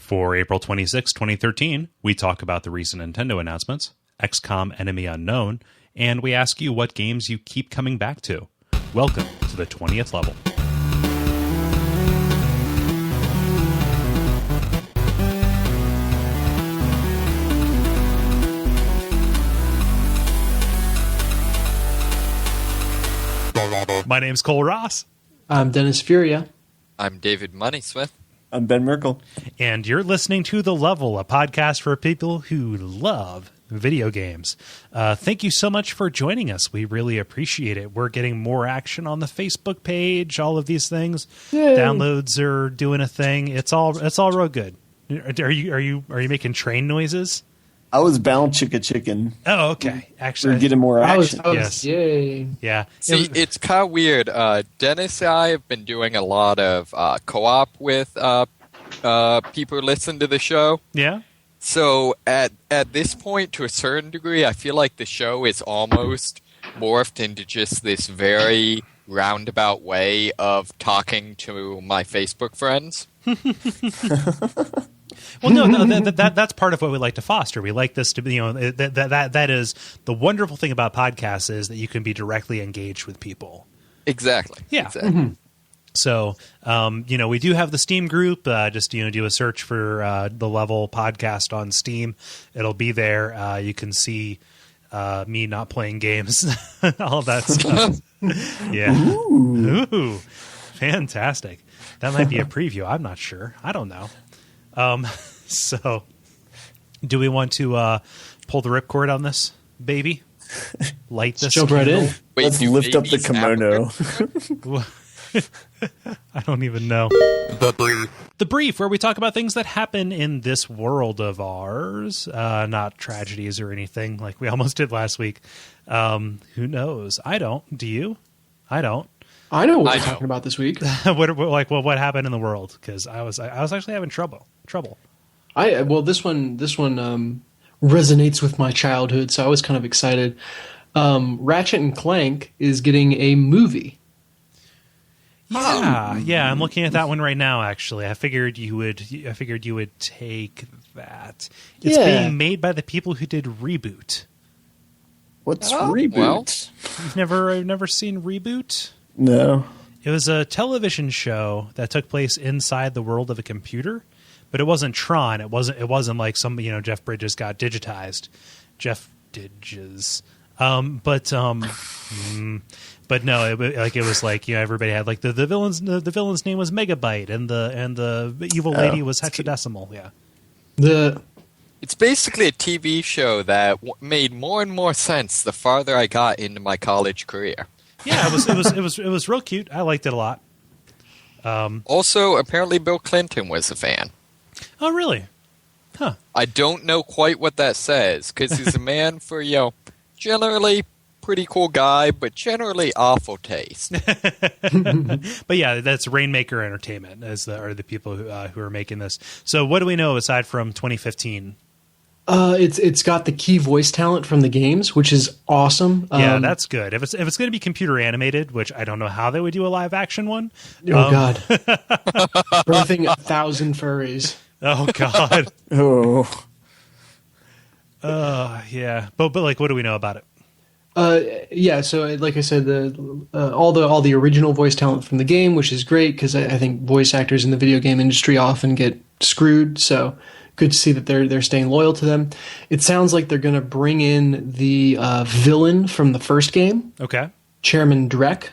For April 26, 2013, we talk about the recent Nintendo announcements, XCOM Enemy Unknown, and we ask you what games you keep coming back to. Welcome to the 20th level. My name's Kole Ross. I'm Dennis Furia. I'm David Moneysmith. I'm Ben Merkel. And you're listening to The Level, a podcast for people who love video games. Thank you so much for joining us. We really appreciate it. We're getting more action on the Facebook page, all of these things. Yay. Downloads are doing a thing. It's all real good. Are you making train noises? I was bound chicken. Oh, okay. Actually, we're getting more action. Yes. Yay. Yeah. See, it's kind of weird. Dennis and I have been doing a lot of co-op with people who listen to the show. Yeah. So at this point, to a certain degree, I feel like the show is almost morphed into just this very roundabout way of talking to my Facebook friends. Well, no, that's part of what we like to foster. We like this to be, that is the wonderful thing about podcasts is that you can be directly engaged with people. Exactly. Yeah. Exactly. Mm-hmm. So, we do have the Steam group. Just, do a search for The Level podcast on Steam. It'll be there. You can see me not playing games, all of that stuff. Yeah. Ooh, fantastic. That might be a preview. I'm not sure. I don't know. So, do we want to pull the ripcord on this, baby? Light this. Jump right in. Wait, Let's lift up the kimono. I don't even know. The brief, where we talk about things that happen in this world of ours, not tragedies or anything like we almost did last week. Who knows? I don't. Do you? I don't. I know what we're talking about this week. What happened in the world? Because I was actually having trouble. This one resonates with my childhood, so I was kind of excited. Ratchet and Clank is getting a movie. Yeah, I'm looking at that one right now. Actually, I figured you would take that. It's being made by the people who did Reboot. What's Reboot? Well. You've never seen Reboot? No. It was a television show that took place inside the world of a computer, but it wasn't Tron. It wasn't like some Jeff Bridges got digitized. Jeff Didges. But no, it was like everybody had like the villain's name was Megabyte and the evil lady was hexadecimal. Yeah. It's basically a TV show that made more and more sense the farther I got into my college career. Yeah, it was real cute. I liked it a lot. Also, apparently Bill Clinton was a fan. Oh, really? Huh. I don't know quite what that says, because he's a man for, generally pretty cool guy, but generally awful taste. But yeah, that's Rainmaker Entertainment are the people who are making this. So what do we know aside from 2015? It's got the key voice talent from the games, which is awesome. Yeah, that's good. If it's going to be computer animated, which I don't know how they would do a live action one. Oh God, birthing 1,000 furries. Oh God. Oh. Yeah, but like, what do we know about it? So like I said, all the original voice talent from the game, which is great because I think voice actors in the video game industry often get screwed. So good to see that they're staying loyal to them. It sounds like they're going to bring in the villain from the first game, okay, Chairman Drek,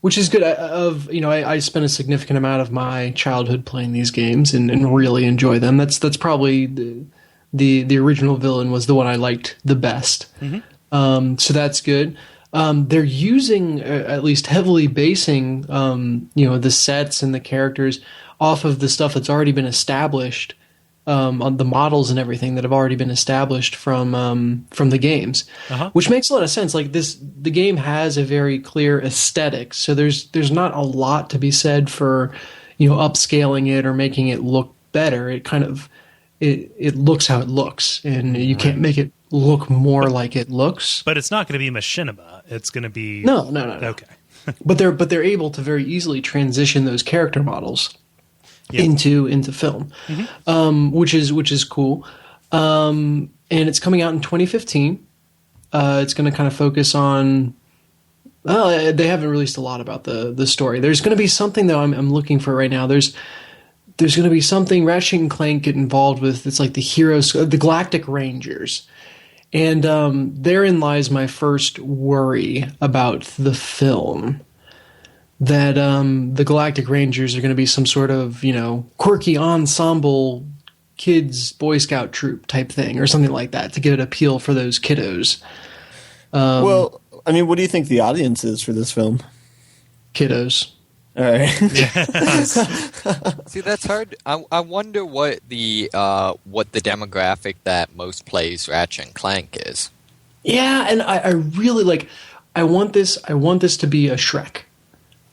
which is good. I spent a significant amount of my childhood playing these games and really enjoy them. That's probably the original villain was the one I liked the best. Mm-hmm. So that's good. They're using, at least heavily basing, the sets and the characters off of the stuff that's already been established, on the models and everything that have already been established from the games, which makes a lot of sense. Like the game has a very clear aesthetic, so there's not a lot to be said for, upscaling it or making it look better. It kind of it looks how it looks, and you can't make it look more like it looks. But it's not going to be machinima. It's going to be no. Okay. But they're able to very easily transition those character models. into film, which is cool. And it's coming out in 2015. It's going to kind of focus on. They haven't released a lot about the story. There's going to be something though I'm looking for right now. There's going to be something Ratchet and Clank get involved with. It's like the heroes, the Galactic Rangers. And therein lies my first worry about the film. That the Galactic Rangers are going to be some sort of, quirky ensemble kids Boy Scout troop type thing or something like that to give it appeal for those kiddos. Well, I mean, what do you think the audience is for this film? Kiddos. All right. See, that's hard. I wonder what the demographic that most plays Ratchet and Clank is. Yeah, and I really I want this to be a Shrek.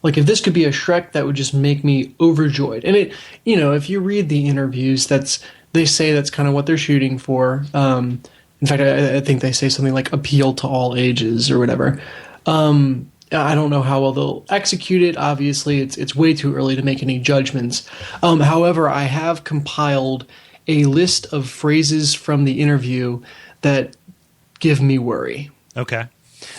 Like if this could be a Shrek, that would just make me overjoyed. And it, if you read the interviews, they say that's kind of what they're shooting for. In fact, I think they say something like appeal to all ages or whatever. I don't know how well they'll execute it. Obviously, it's way too early to make any judgments. However, I have compiled a list of phrases from the interview that give me worry. Okay.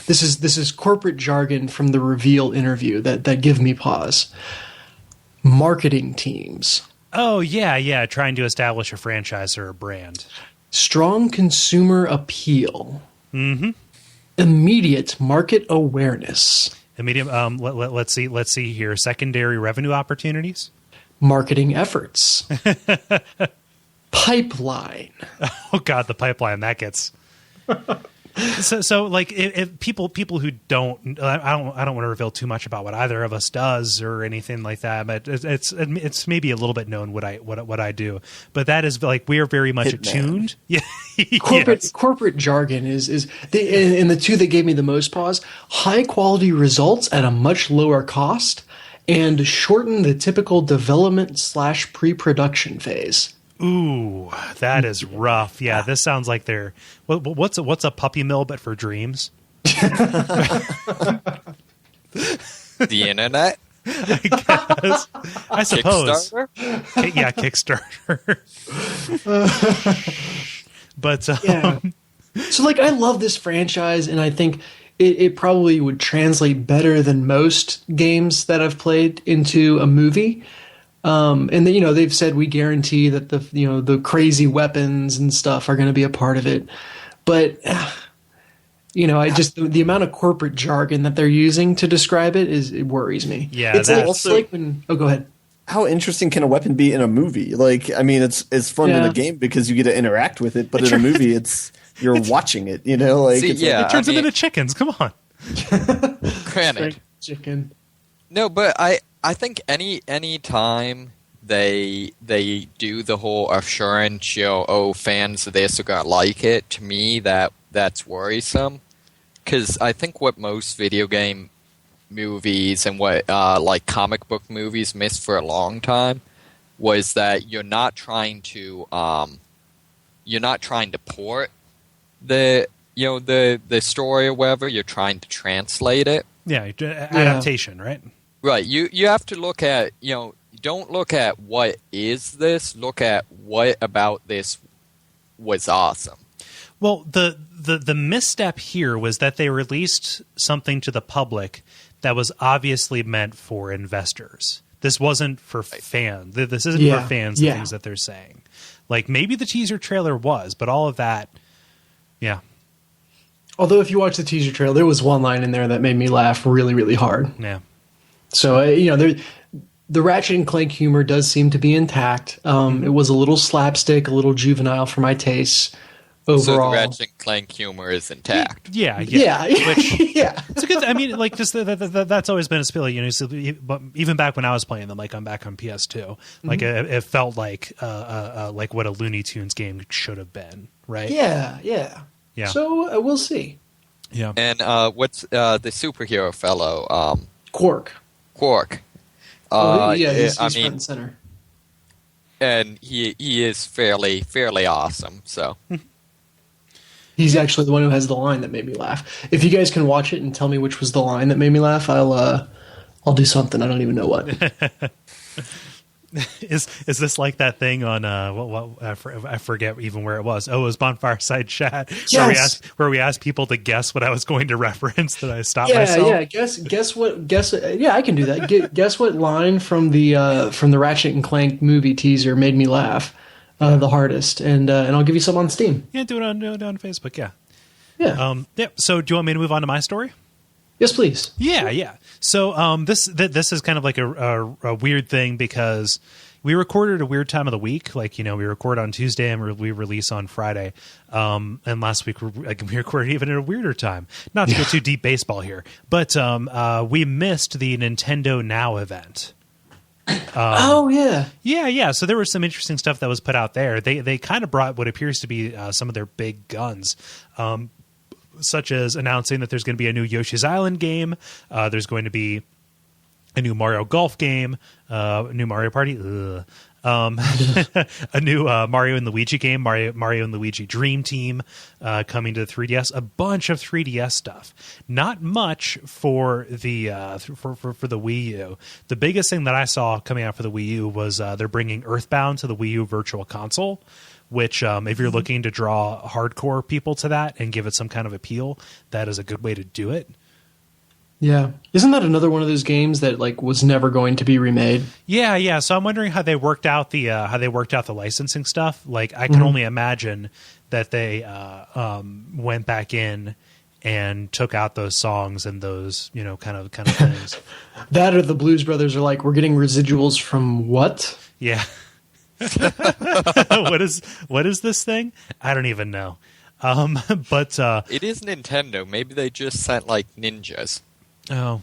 This is corporate jargon from the reveal interview that give me pause. Marketing teams. Oh, yeah, trying to establish a franchise or a brand. Strong consumer appeal. Mm-hmm. Immediate market awareness. Immediate. Let's see here. Secondary revenue opportunities. Marketing efforts. Pipeline. Oh God, the pipeline that gets. So like if people who don't, I don't want to reveal too much about what either of us does or anything like that, but it's maybe a little bit known what I do, but that is like we are very much attuned. Yeah, corporate jargon is and the two that gave me the most pause: high quality results at a much lower cost, and shorten the typical development / pre-production phase. Ooh, that is rough. Yeah, this sounds like they're what's a puppy mill but for dreams? The internet? I guess. I suppose. Kickstarter? Yeah, Kickstarter. But yeah. So I love this franchise, and I think it probably would translate better than most games that I've played into a movie. And then, they've said we guarantee that the crazy weapons and stuff are going to be a part of it. But, I just, the amount of corporate jargon that they're using to describe it worries me. Yeah. It's like when, go ahead. How interesting can a weapon be in a movie? It's fun in a game because you get to interact with it, but in a movie, you're watching it, it turns them into chickens. Come on. Granted. Chicken. No, but I think any time they do the whole assurance, fans of this are gonna like it. To me, that's worrisome, because I think what most video game movies and what like comic book movies missed for a long time was that you're not trying to port the story or whatever. You're trying to translate it. Yeah, adaptation, right? Right. You have to look at, don't look at what is this, look at what about this was awesome. Well, the misstep here was that they released something to the public that was obviously meant for investors. This wasn't for fans. This isn't for fans, the things that they're saying. Like, maybe the teaser trailer was, but all of that, yeah. Although if you watch the teaser trailer, there was one line in there that made me laugh really, really hard. Yeah. So, the Ratchet and Clank humor does seem to be intact. It was a little slapstick, a little juvenile for my tastes. Overall, so the Ratchet and Clank humor is intact. Yeah. Which, It's a good. I mean, like just that's always been a spill. So, but even back when I was playing them, like I'm back on PS2, like it felt like what a Looney Tunes game should have been, right? Yeah. So we'll see. Yeah. And what's the superhero fellow? Quark. He's front and center. And he is fairly awesome. So he's actually the one who has the line that made me laugh. If you guys can watch it and tell me which was the line that made me laugh, I'll do something. I don't even know what. Is this like that thing on I forget even where it was. Oh, it was Bonfireside Chat Yes. where we asked people to guess what I was going to reference. That I stopped myself. Yeah. Guess what? Yeah, I can do that. Guess what line from the Ratchet and Clank movie teaser made me laugh the hardest, and I'll give you some on Steam. Yeah, do it on Facebook. Yeah. Yeah. So do you want me to move on to my story? Yes, please. Yeah. So this is kind of like a weird thing because we recorded a weird time of the week. Like, we record on Tuesday and we release on Friday. And last week we recorded even at a weirder time. Not to get too deep baseball here, but we missed the Nintendo Now event. Oh yeah. Yeah. So there was some interesting stuff that was put out there. They kind of brought what appears to be some of their big guns. Such as announcing that there's going to be a new Yoshi's Island game. There's going to be a new Mario Golf game, a new Mario Party, a new Mario and Luigi game, Mario and Luigi Dream Team coming to the 3DS. A bunch of 3DS stuff. Not much for the for the Wii U. The biggest thing that I saw coming out for the Wii U was they're bringing Earthbound to the Wii U Virtual Console. Which, if you're looking to draw hardcore people to that and give it some kind of appeal, that is a good way to do it. Yeah. Isn't that another one of those games that was never going to be remade? Yeah. So I'm wondering how they worked out the licensing stuff. Like, I can only imagine that they went back in and took out those songs and those kind of things. That or the Blues Brothers are like, we're getting residuals from what? Yeah. What is this thing? I don't even know. But it is Nintendo. Maybe they just sent ninjas. Oh,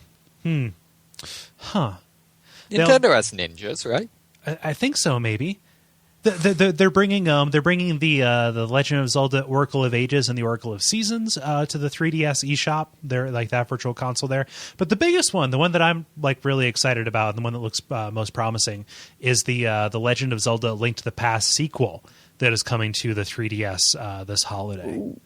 huh. Nintendo has ninjas, right? I think so. Maybe they're bringing the Legend of Zelda Oracle of Ages and the Oracle of Seasons to the 3DS eShop. They're like that virtual console there. But the biggest one, the one that I'm really excited about, and the one that looks most promising, is the Legend of Zelda: Link to the Past sequel that is coming to the 3DS this holiday. Ooh,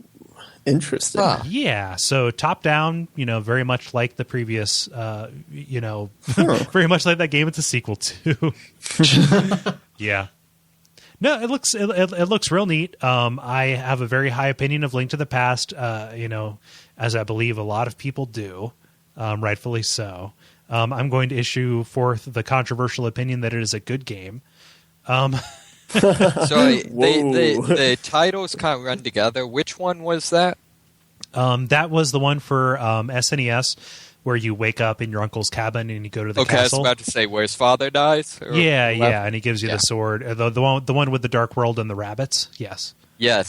interesting. Yeah, so top down, very much like the previous, very much like that game. It's a sequel to. Yeah. No, it looks real neat. I have a very high opinion of Link to the Past, as I believe a lot of people do, rightfully so. I'm going to issue forth the controversial opinion that it is a good game. So the titles kind of run together. Which one was that? That was the one for SNES, where you wake up in your uncle's cabin and you go to the castle. Okay, I was about to say, where his father dies? Yeah, and he gives you the sword. The one with the Dark World and the rabbits. Yes. Yeah.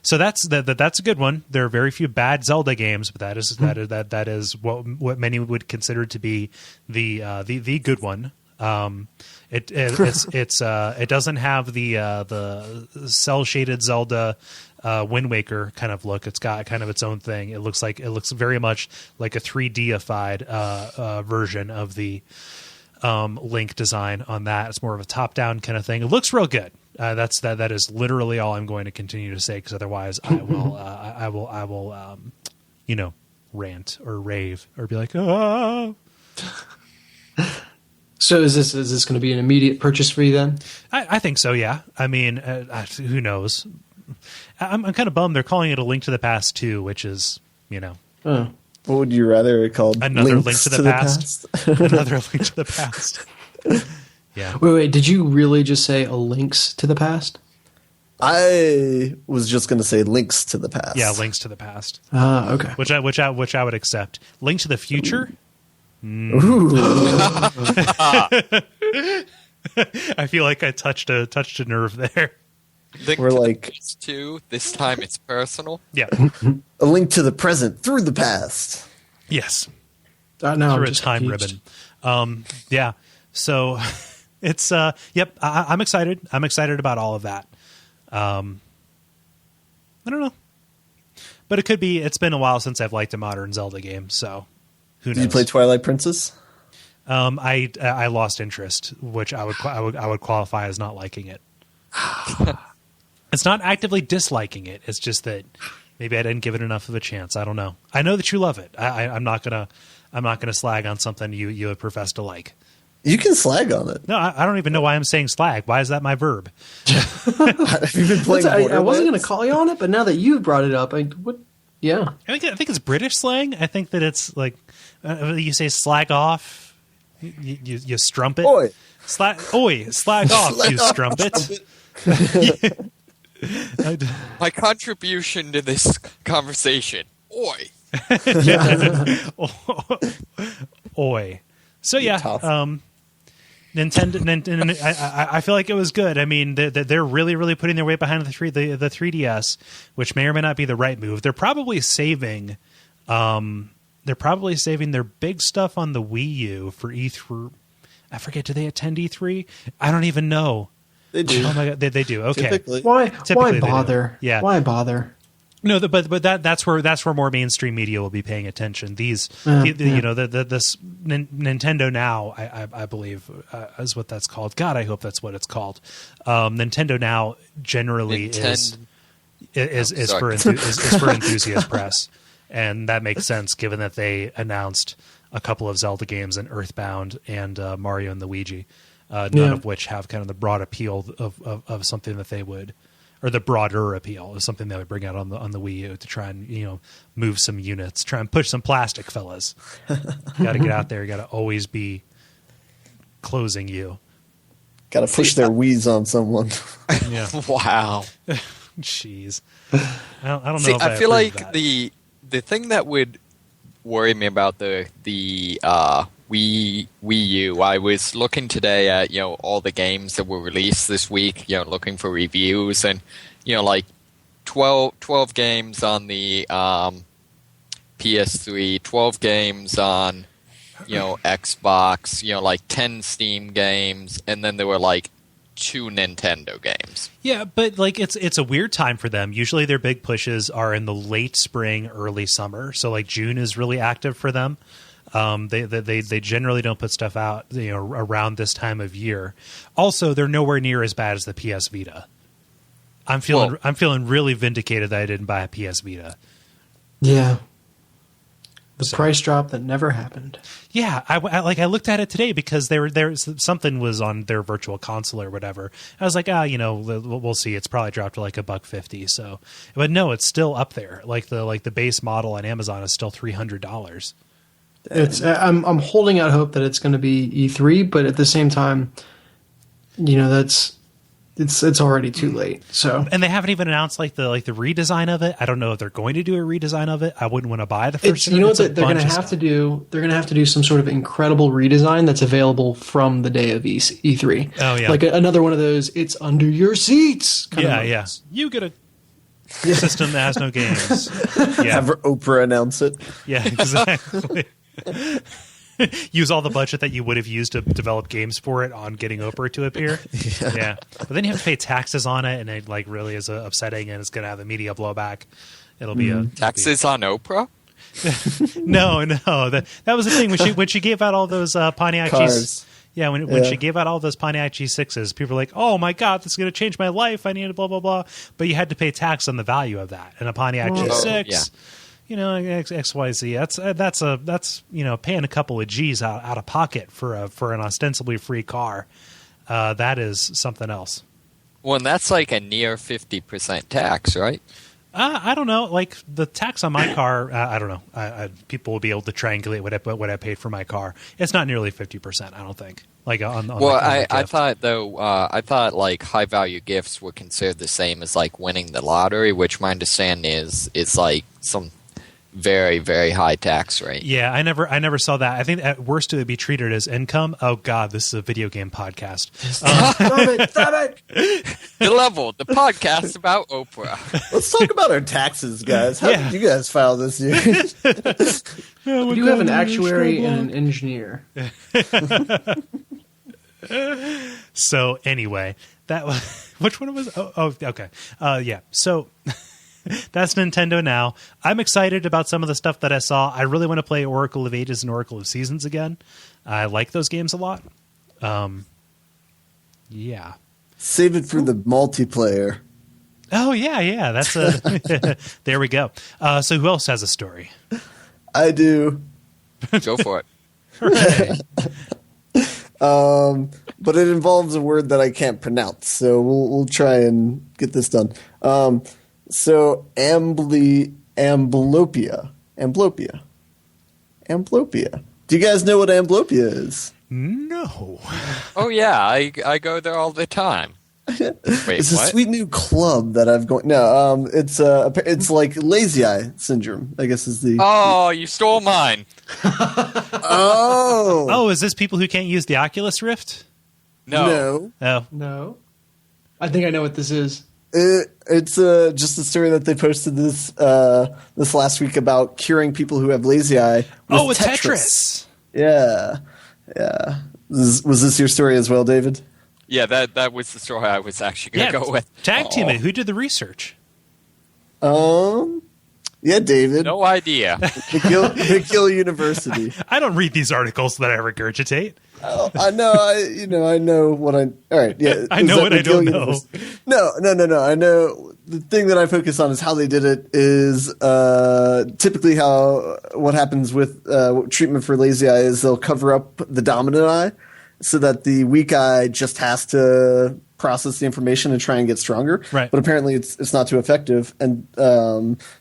So that's a good one. There are very few bad Zelda games, but that is what many would consider to be the good one. It doesn't have the cell shaded Zelda Wind Waker kind of look. It's got kind of its own thing. It looks very much like a 3D-ified version of the Link design on that. It's more of a top down kind of thing. It looks real good. That is literally all I'm going to continue to say, because otherwise I will rant or rave or be like, oh. So is this going to be an immediate purchase for you then? I think so. Yeah. I mean, who knows? I'm kind of bummed they're calling it a Link to the Past 2, which is, What would you rather it called? Another Link to the Past. Another Link to the Past. Yeah. Wait. Did you really just say a Links to the Past? I was just going to say Links to the Past. Yeah, Links to the Past. Okay. Which I would accept. Link to the Future. Ooh. I feel like I touched a nerve there. We're like it's two. This time it's personal. Yeah. A link to the present through the past. Yes. No, Through I'm a just time confused. ribbon. Yeah. So it's yep. I'm excited. I'm excited about all of that. I don't know, but it could be. It's been a while since I've liked a modern Zelda game, so who knows? Did you play Twilight Princess? I lost interest, which I would qualify as not liking it. It's not actively disliking it. It's just that maybe I didn't give it enough of a chance. I don't know. I know that you love it. I'm not gonna slag on something you would profess to like. You can slag on it. No, I don't even know why I'm saying slag. Why is that my verb? Have you been playing I wasn't going Borderlands? to call you on it, but now that you've brought it up, yeah. I think it's British slang. I think that it's like you say slag off, you strumpet. Oi. Slag off, you strumpet. My contribution to this conversation. Oi. Oi. So yeah, Tough. Nintendo. I feel like it was good. I mean, they're really putting their weight behind the 3DS, which may or may not be the right move. They're probably saving. They're probably saving their big stuff on the Wii U for E3. I forget. Do they attend E3? I don't even know. They do. Oh my god, they do. Okay. Typically. Why Typically they do. bother? Yeah. Why bother? No, but that's where more mainstream media will be paying attention. This Nintendo Now, I believe, is what that's called. God, I hope that's what it's called. Nintendo Now generally is for enthusiast press, and that makes sense given that they announced a couple of Zelda games and Earthbound and Mario and Luigi, none of which have kind of the broad appeal of something that they would. Or the broader appeal is something they would bring out on the Wii U to try and move some units, try and push some plastic, fellas. You got to get out there. You got to always be closing you. Got to push their Wii's on someone. Yeah. Wow. Jeez. I don't know. See, if I feel like that. the thing that would worry me about the Wii U. I was looking today at all the games that were released this week. Looking for reviews, and like 12 games on the PS3, 12 games on Xbox. Like 10 Steam games, and then there were like 2 Nintendo games. Yeah, but like it's a weird time for them. Usually their big pushes are in the late spring, early summer. So like June is really active for them. They generally don't put stuff out around this time of year. Also, they're nowhere near as bad as the PS Vita. I'm feeling really vindicated that I didn't buy a PS Vita. Yeah. The price drop that never happened. Yeah, I looked at it today because there something was on their virtual console or whatever. I was like, we'll see. It's probably dropped to like $150. So, but no, it's still up there. Like the base model on Amazon is still $300. I'm holding out hope that it's going to be E3, but at the same time, it's already too late. So, and they haven't even announced like the redesign of it. I don't know if they're going to do a redesign of it. I wouldn't want to buy the first. You know what they're going to have to do? They're going to have to do some sort of incredible redesign that's available from the day of E3. Oh yeah, like another one of those. It's under your seats. Yeah. You get a system that has no games. Yeah, Have Oprah announce it. Yeah, exactly. Use all the budget that you would have used to develop games for it on getting Oprah to appear. Yeah. But then you have to pay taxes on it, and it like really is upsetting, and it's going to have a media blowback. It'll be Taxes on Oprah? No. That was the thing when she gave out all those Pontiac Cars. Yeah, when she gave out all those Pontiac G6s, people were like, "Oh my god, this is going to change my life. I need to blah blah blah." But you had to pay tax on the value of that, and a Pontiac G6. Yeah. XYZ. That's paying a couple of G's out of pocket for an ostensibly free car. That is something else. Well, and that's like a near 50% tax, right? I don't know. Like the tax on my car, I don't know. People will be able to triangulate what I paid for my car. It's not nearly 50%. I don't think. Like on I thought though. I thought like high value gifts were considered the same as like winning the lottery, which my understanding is like some very, very high tax rate. Yeah, I never saw that. I think at worst it would be treated as income. Oh God, this is a video game podcast. Stop it! The Level, the podcast about Oprah. Let's talk about our taxes, guys. How did you guys file this year? You have an actuary and an engineer. So anyway, that was which one was? Oh, okay. Yeah. So. That's Nintendo Now. I'm excited about some of the stuff that I saw. I really want to play Oracle of Ages and Oracle of Seasons again. I like those games a lot. Yeah. Save it for the multiplayer. Oh, yeah. That's there we go. So who else has a story? I do. Go for it. Right. But it involves a word that I can't pronounce, so we'll try and get this done. So amblyopia. Do you guys know what amblyopia is? No. Oh yeah, I go there all the time. Wait, It's a what? sweet new club that I've going. No, it's like lazy eye syndrome, I guess is the. Oh, you stole mine. Oh, Oh, is this people who can't use the Oculus Rift? No. Oh, No. I think I know what this is. It's just a story that they posted this last week about curing people who have lazy eye. with Tetris. Yeah. Was this your story as well, David? Yeah, that was the story I was actually going to go with. Tag team it. Who did the research? Yeah, David. No idea. McGill University. I don't read these articles that I regurgitate. Oh, I know. I know what I. All right. Yeah. I know what I don't know. No. I know the thing that I focus on is how they did it. Is typically what happens with treatment for lazy eye is they'll cover up the dominant eye so that the weak eye just has to process the information and try and get stronger. Right. But apparently it's not too effective. And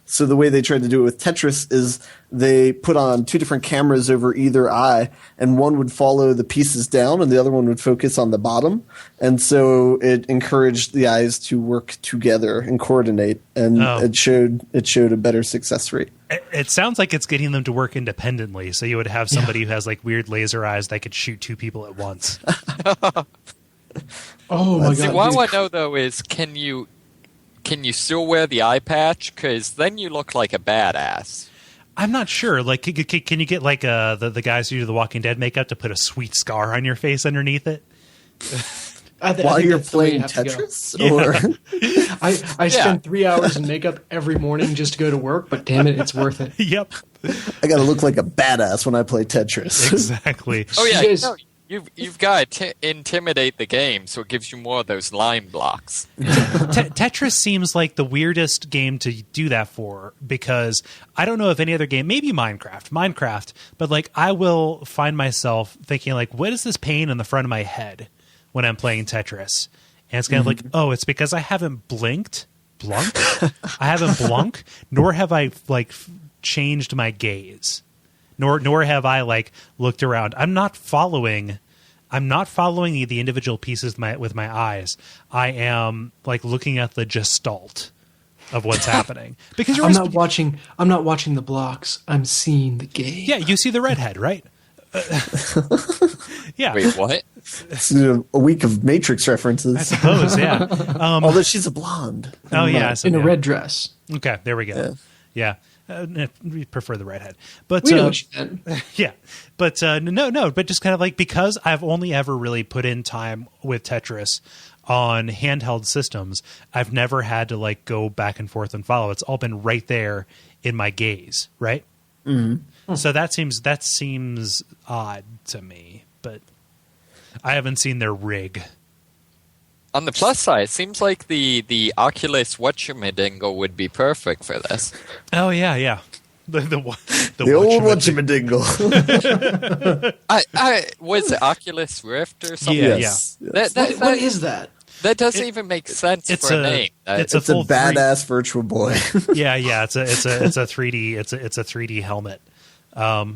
so the way they tried to do it with Tetris is they put on two different cameras over either eye, and one would follow the pieces down and the other one would focus on the bottom. And so it encouraged the eyes to work together and coordinate, and it showed a better success rate. It sounds like it's getting them to work independently. So you would have somebody who has like weird laser eyes that could shoot two people at once. Oh my See, god! what I dude. want to know though is, can you still wear the eye patch? Because then you look like a badass. I'm not sure. Like, can you get like the guys who do the Walking Dead makeup to put a sweet scar on your face underneath it? I While think you're that's the way you playing have to go. Tetris? Or I spend 3 hours in makeup every morning just to go to work, but damn it, it's worth it. Yep, I got to look like a badass when I play Tetris. exactly. Oh yeah, You guys- no, you've got to intimidate the game, so it gives you more of those line blocks. Tetris seems like the weirdest game to do that for, because I don't know if any other game, maybe Minecraft, but like I will find myself thinking like, what is this pain in the front of my head when I'm playing Tetris? And it's kind of like, oh, it's because I haven't Blunk, I haven't Blunk, nor have I like changed my gaze, nor have I like looked around. I'm not following the individual pieces with my eyes. I am like looking at the gestalt of what's happening, because I'm not watching the blocks. I'm seeing the game. Yeah, you see the redhead, right? Yeah. Wait, what? It's a week of Matrix I references. suppose, yeah. Although she's a blonde. Oh, yeah. So, in a yeah. red dress. Okay, there we go. Yeah. We prefer the redhead. But We know what you meant. yeah. But no, but just kind of like, because I've only ever really put in time with Tetris on handheld systems, I've never had to like go back and forth and follow. It's all been right there in my gaze, right? Mm-hmm. So that seems odd to me, but I haven't seen their rig. On the plus side, it seems like the Oculus whatchamadingle would be perfect for this. Oh yeah. The old whatchamadingle. I was it Oculus Rift or something? Yeah, Yes. What is that? That doesn't even make sense it's for a a- name. it's It's a full badass virtual boy. Yeah. It's a 3D helmet. Oh,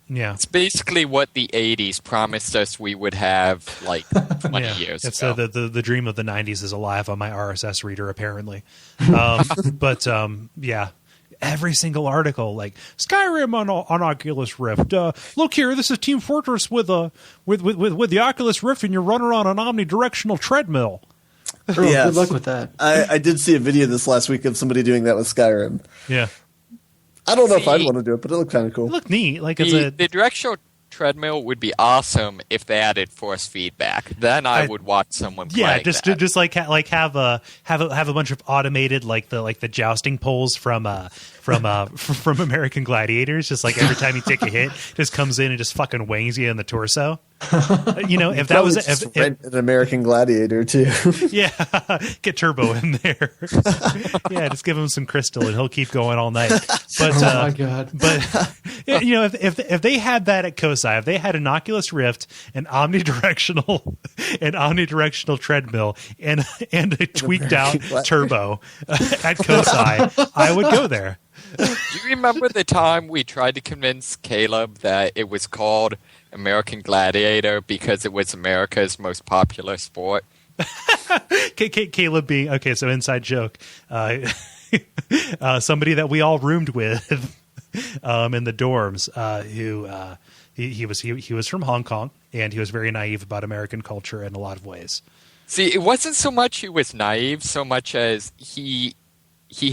Yeah. It's basically what the 80s promised us we would have like 20 Yeah. years It's ago. the dream of the 90s is alive on my RSS reader, apparently. But yeah, every single article, like Skyrim on Oculus Rift. Look here, this is Team Fortress with the Oculus Rift, and you're running on an omnidirectional treadmill. Earl, Yes. good luck with that. I did see a video this last week of somebody doing that with Skyrim. Yeah, I don't know if I'd See- want to do it, but it looked kind of cool. it looked neat. Like it's the directional treadmill would be awesome if they added force feedback. Then I would watch someone playing that. just like have a bunch of automated like the jousting poles from American Gladiators. Just like every time you take a hit, just comes in and just fucking wangs you in the torso. If that was if an American Gladiator too. yeah, get Turbo in there. Yeah, just give him some crystal and he'll keep going all night. But Oh my God. but if they had that at COSI, if they had an Oculus Rift, an omnidirectional treadmill, and a tweaked out Turbo at COSI, I would go there. Do you remember the time we tried to convince Caleb that it was called American Gladiator because it was America's most popular sport? Caleb being okay, so inside joke. Somebody that we all roomed with in the dorms, who he was from Hong Kong, and he was very naive about American culture in a lot of ways. See, it wasn't so much he was naive, so much as he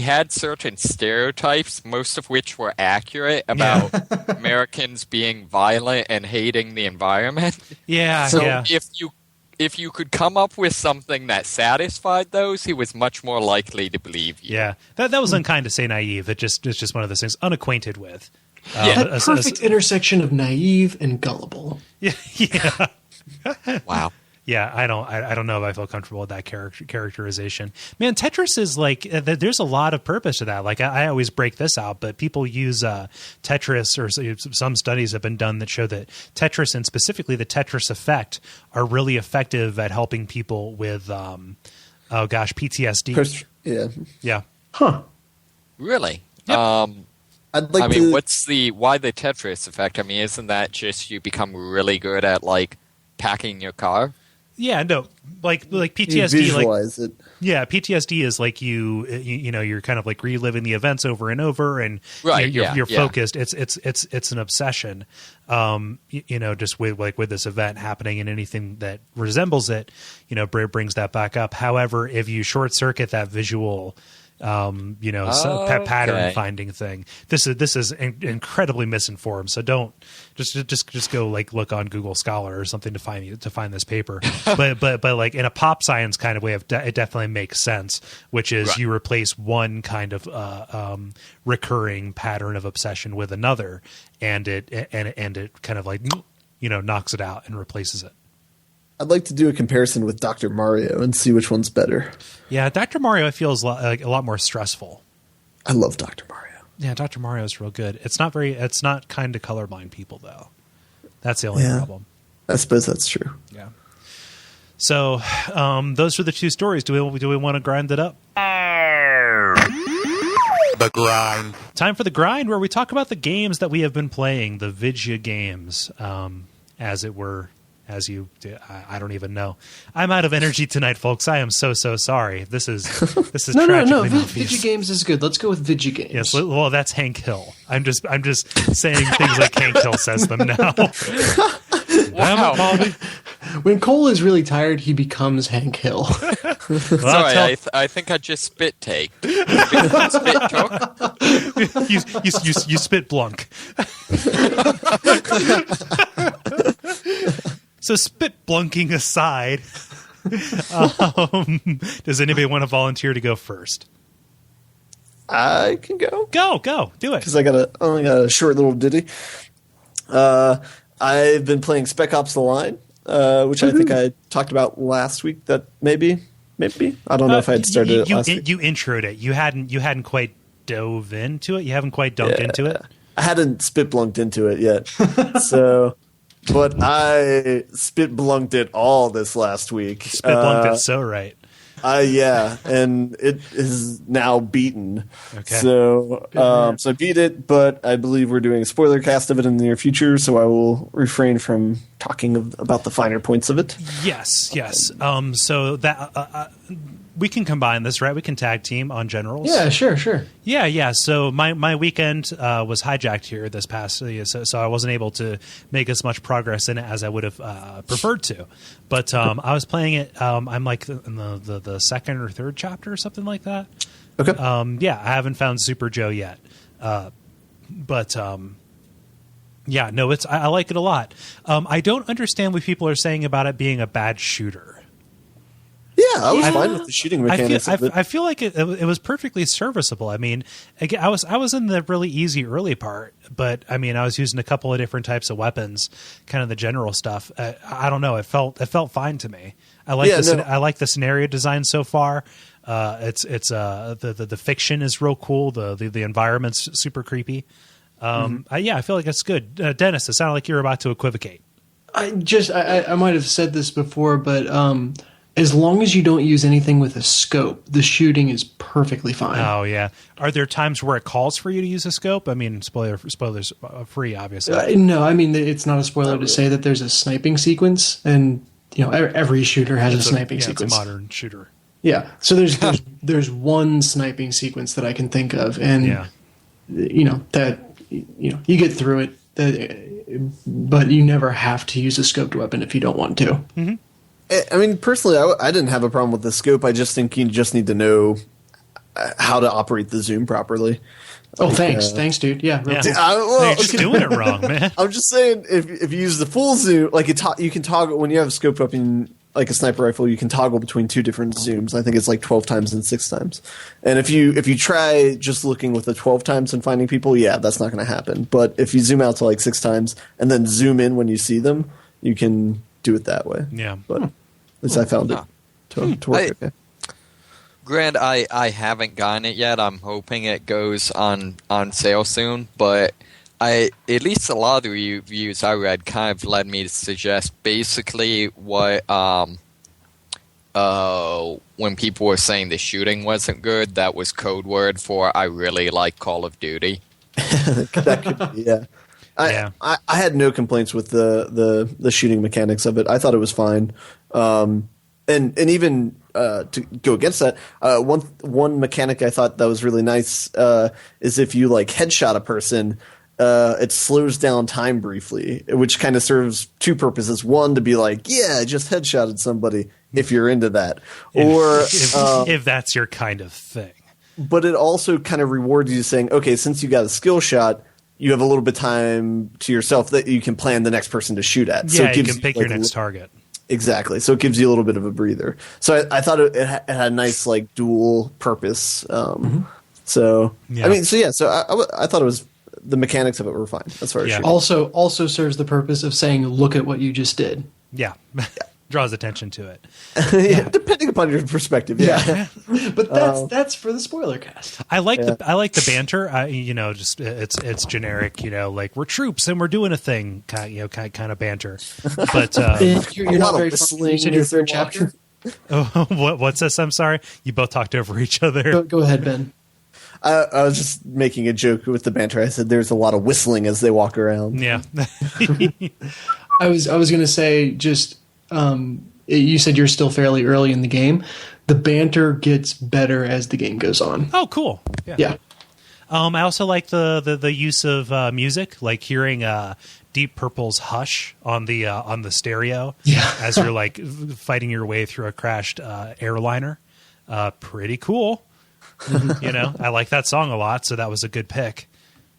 had certain stereotypes, most of which were accurate, about Americans being violent and hating the environment. Yeah, so yeah. if you could come up with something that satisfied those, he was much more likely to believe you. Yeah, that was unkind to say naive. It's just one of those things unacquainted with. That perfect intersection of naive and gullible. Yeah. Wow. Yeah, I don't know if I feel comfortable with that characterization. Man, Tetris is like there's a lot of purpose to that. Like I always break this out, but people use Tetris, or some studies have been done that show that Tetris, and specifically the Tetris effect, are really effective at helping people with PTSD. Yeah. Huh. Really? Yep. I'd like why the Tetris effect? I mean, isn't that just you become really good at like packing your car? Yeah, no, like PTSD. You visualize it. Yeah, PTSD is like you're kind of like reliving the events over and over, and right, you're focused. It's an obsession. Just with this event happening, and anything that resembles it, brings that back up. However, if you short circuit that visual pattern finding thing, this is incredibly misinformed. So don't just go like look on Google Scholar or something to find this paper. but like in a pop science kind of way, it definitely makes sense. Which is you replace one kind of recurring pattern of obsession with another, and it kind of like knocks it out and replaces it. I'd like to do a comparison with Dr. Mario and see which one's better. Yeah, Dr. Mario I feel is a lot more stressful. I love Dr. Mario. Yeah, Dr. Mario is real good. It's not kind to colorblind people though. That's the only problem. I suppose that's true. Yeah. So those are the two stories. Do we want to grind it up? The grind. Time for the grind, where we talk about the games that we have been playing, the Vidya games, as it were. As you, I don't even know. I'm out of energy tonight, folks. I am so sorry. This is no. tragically obvious. Vidya games is good. Let's go with Vidya games. Yes. Well, that's Hank Hill. I'm just saying things like Hank Hill says them now. Wow. When Kole is really tired, he becomes Hank Hill. Sorry, I think I just spit take. Spit took. You spit Blunk. So spit blunking aside, does anybody want to volunteer to go first? I can go. Go, do it. Because I only got a short little ditty. I've been playing Spec Ops: The Line, which I think I talked about last week. That maybe I don't know if I had started it last week. You introed it. You hadn't quite dove into it. You haven't quite dunked into it. I hadn't spit blunked into it yet. So. But I spit blunked it all this last week. Spit blunked it so right. Yeah, and it is now beaten. Okay. So I beat it, but I believe we're doing a spoiler cast of it in the near future, so I will refrain from talking about the finer points of it. Yes. So that we can combine this, right? We can tag team on generals. Yeah, sure. Yeah. So my weekend was hijacked here this past, so I wasn't able to make as much progress in it as I would have preferred to. But I was playing it. I'm like in the second or third chapter or something like that. Okay. I haven't found Super Joe yet. I like it a lot. I don't understand what people are saying about it being a bad shooter. I was fine with the shooting mechanics. I feel like it was perfectly serviceable. I mean, again, I was in the really easy early part, but I mean, I was using a couple of different types of weapons, kind of the general stuff. I don't know. It felt fine to me. I like the scenario design so far. The fiction is real cool. The environment's super creepy. I feel like it's good. Dennis, it sounded like you were about to equivocate. I might have said this before, but as long as you don't use anything with a scope, the shooting is perfectly fine. Oh yeah. Are there times where it calls for you to use a scope? I mean, spoilers free, obviously. No, I mean it's not a spoiler to say that there's a sniping sequence, and every shooter has a sniping sequence. It's a modern shooter. Yeah. So there's one sniping sequence that I can think of, and you get through it, but you never have to use a scoped weapon if you don't want to. Mm-hmm. I mean, personally, I didn't have a problem with the scope. I just think you just need to know how to operate the zoom properly. Oh, thanks, dude. Yeah, you're just doing it wrong, man. I'm just saying, if you use the full zoom, like you can toggle when you have a scoped weapon, like a sniper rifle, you can toggle between two different zooms. I think it's like 12 times and 6 times. And if you try just looking with the 12 times and finding people, that's not going to happen. But if you zoom out to like 6 times and then zoom in when you see them, you can do it that way. Yeah. But at least I found it to work okay. Grant, I haven't gotten it yet. I'm hoping it goes on sale soon, but at least a lot of the reviews I read kind of led me to suggest basically what when people were saying the shooting wasn't good, that was code word for I really like Call of Duty. That could be, yeah. I had no complaints with the shooting mechanics of it. I thought it was fine. And even to go against that, one mechanic I thought that was really nice is if you like headshot a person, it slows down time briefly, which kind of serves two purposes. One, to be like, I just headshotted somebody, if you're into that. Or if that's your kind of thing. But it also kind of rewards you saying, okay, since you got a skill shot, you have a little bit of time to yourself that you can plan the next person to shoot at. So you can pick your next target. Exactly. So it gives you a little bit of a breather. So I thought it had a nice like dual purpose. So I mean, so I thought it was, the mechanics of it were fine as far as shooting. Also serves the purpose of saying, look at what you just did. Yeah. Draws attention to it. Depending upon your perspective. Yeah. But that's for the spoiler cast. I like the banter. Just it's generic. Like we're troops and we're doing a thing. Kind of banter. But you're not very familiar in your third chapter. What's this? I'm sorry. You both talked over each other. Go ahead, Ben. I was just making a joke with the banter. I said there's a lot of whistling as they walk around. Yeah. I was going to say just. You said you're still fairly early in the game. The banter gets better as the game goes on. Oh, cool. Yeah. I also like the use of music, like hearing Deep Purple's "Hush" on the stereo as you're like fighting your way through a crashed airliner. Pretty cool. I like that song a lot, so that was a good pick.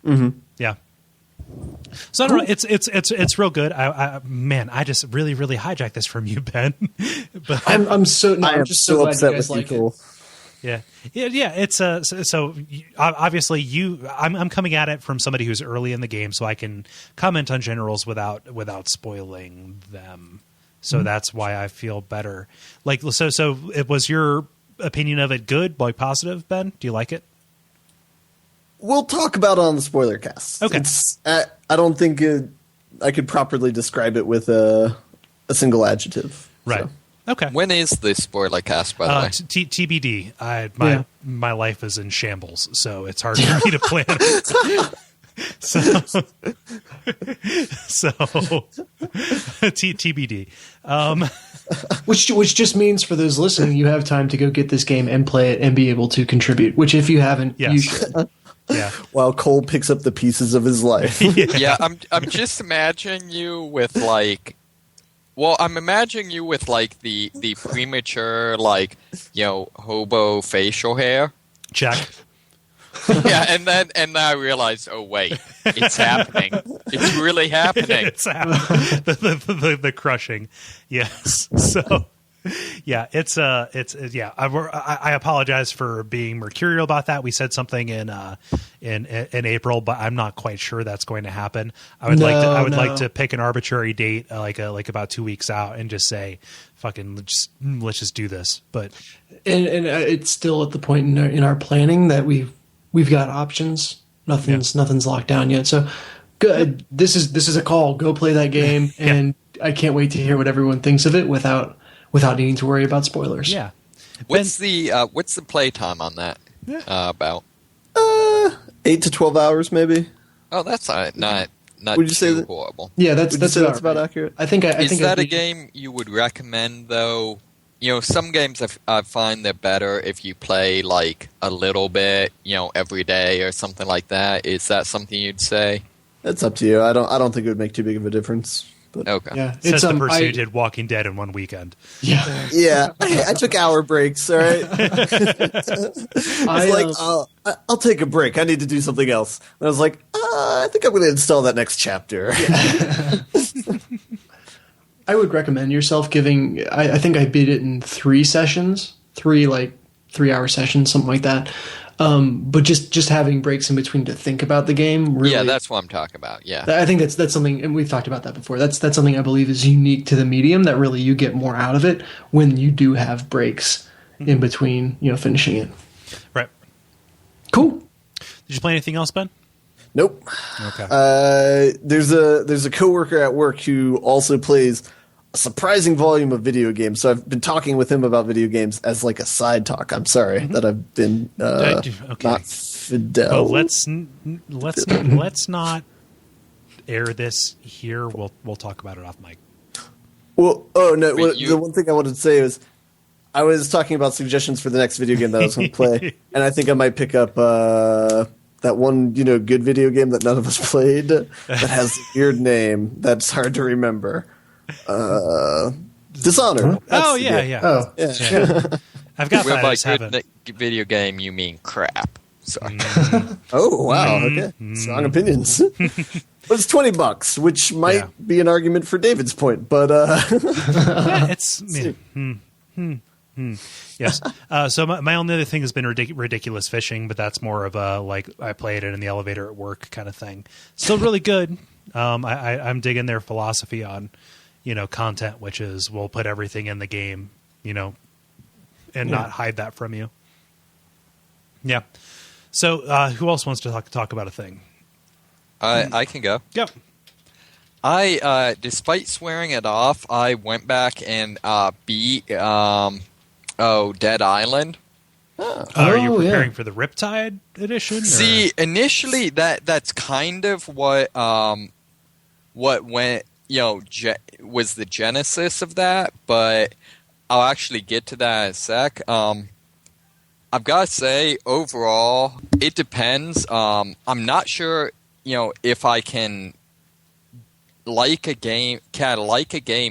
Mm-hmm. Yeah. So I don't know. It's real good. I just really hijacked this from you, Ben. But I'm so glad upset you guys with like you, it. Yeah. It's so obviously I'm coming at it from somebody who's early in the game, so I can comment on generals without spoiling them. So that's why I feel better. Like so it was your opinion of it good, like positive, Ben? Do you like it? We'll talk about it on the spoiler cast. Okay. I don't think I could properly describe it with a single adjective. Right. So. Okay. When is this spoiler cast, by the way? TBD. My life is in shambles, so it's hard for me to plan it. So TBD. Which just means for those listening, you have time to go get this game and play it and be able to contribute. Which, if you haven't, you should. Yeah. While Kole picks up the pieces of his life. Yeah, I'm just imagining you with like. Well, I'm imagining you with like the premature hobo facial hair. Check. Yeah, and then I realized, oh wait, it's happening. It's really happening. It's happening. The crushing. Yes. So Yeah, it's yeah. I apologize for being mercurial about that. We said something in April, but I'm not quite sure that's going to happen. I would like to pick an arbitrary date, like about 2 weeks out, and just say, "Fucking, let's just do this." But and it's still at the point in our planning that we've got options. Nothing's locked down yet. So good. This is a call. Go play that game, and I can't wait to hear what everyone thinks of it without needing to worry about spoilers. Yeah. What's the playtime on that about? 8 to 12 hours, maybe. Oh, that's not Would you say that, horrible. Yeah, that's about accurate. I think is that a game you would recommend though? You know, some games I find they're better if you play like a little bit, you know, every day or something like that. Is that something you'd say? It's up to you. I don't think it would make too big of a difference. But. Okay. Yeah, says the person who did Walking Dead in one weekend. Yeah. Yeah. I took hour breaks, all right? I'll take a break. I need to do something else. And I was like, I think I'm going to install that next chapter. Yeah. I would recommend yourself giving, I think I beat it in 3 sessions, 3-hour sessions, something like that. But just having breaks in between to think about the game. Really, yeah, that's what I'm talking about. Yeah, I think that's something, and we've talked about that before. That's something I believe is unique to the medium. That really you get more out of it when you do have breaks in between, finishing it. Right. Cool. Did you play anything else, Ben? Nope. Okay. There's a coworker at work who also plays a surprising volume of video games. So I've been talking with him about video games as like a side talk. I'm sorry that I've been not fidel. Well, let's not air this here. We'll talk about it off mic. Well, the one thing I wanted to say was I was talking about suggestions for the next video game that I was going to play, and I think I might pick up that one good video game that none of us played that has a weird name that's hard to remember. Dishonored. Oh yeah. Oh yeah. I've got that. By good video game, you mean crap. Sorry. Oh wow. Okay. Strong opinions. But it's $20, which might be an argument for David's point. But it's yes. So my only other thing has been ridiculous fishing, but that's more of a I played it in the elevator at work kind of thing. Still really good. I'm digging their philosophy on content, which is we'll put everything in the game, and not hide that from you. Yeah. So who else wants to talk about a thing? I can go. Yep. I, despite swearing it off, I went back and beat Dead Island. Are you preparing for the Riptide edition? See, initially that's kind of what went was the genesis of that, but I'll actually get to that in a sec. I've got to say, overall, it depends. I'm not sure, if I can like a game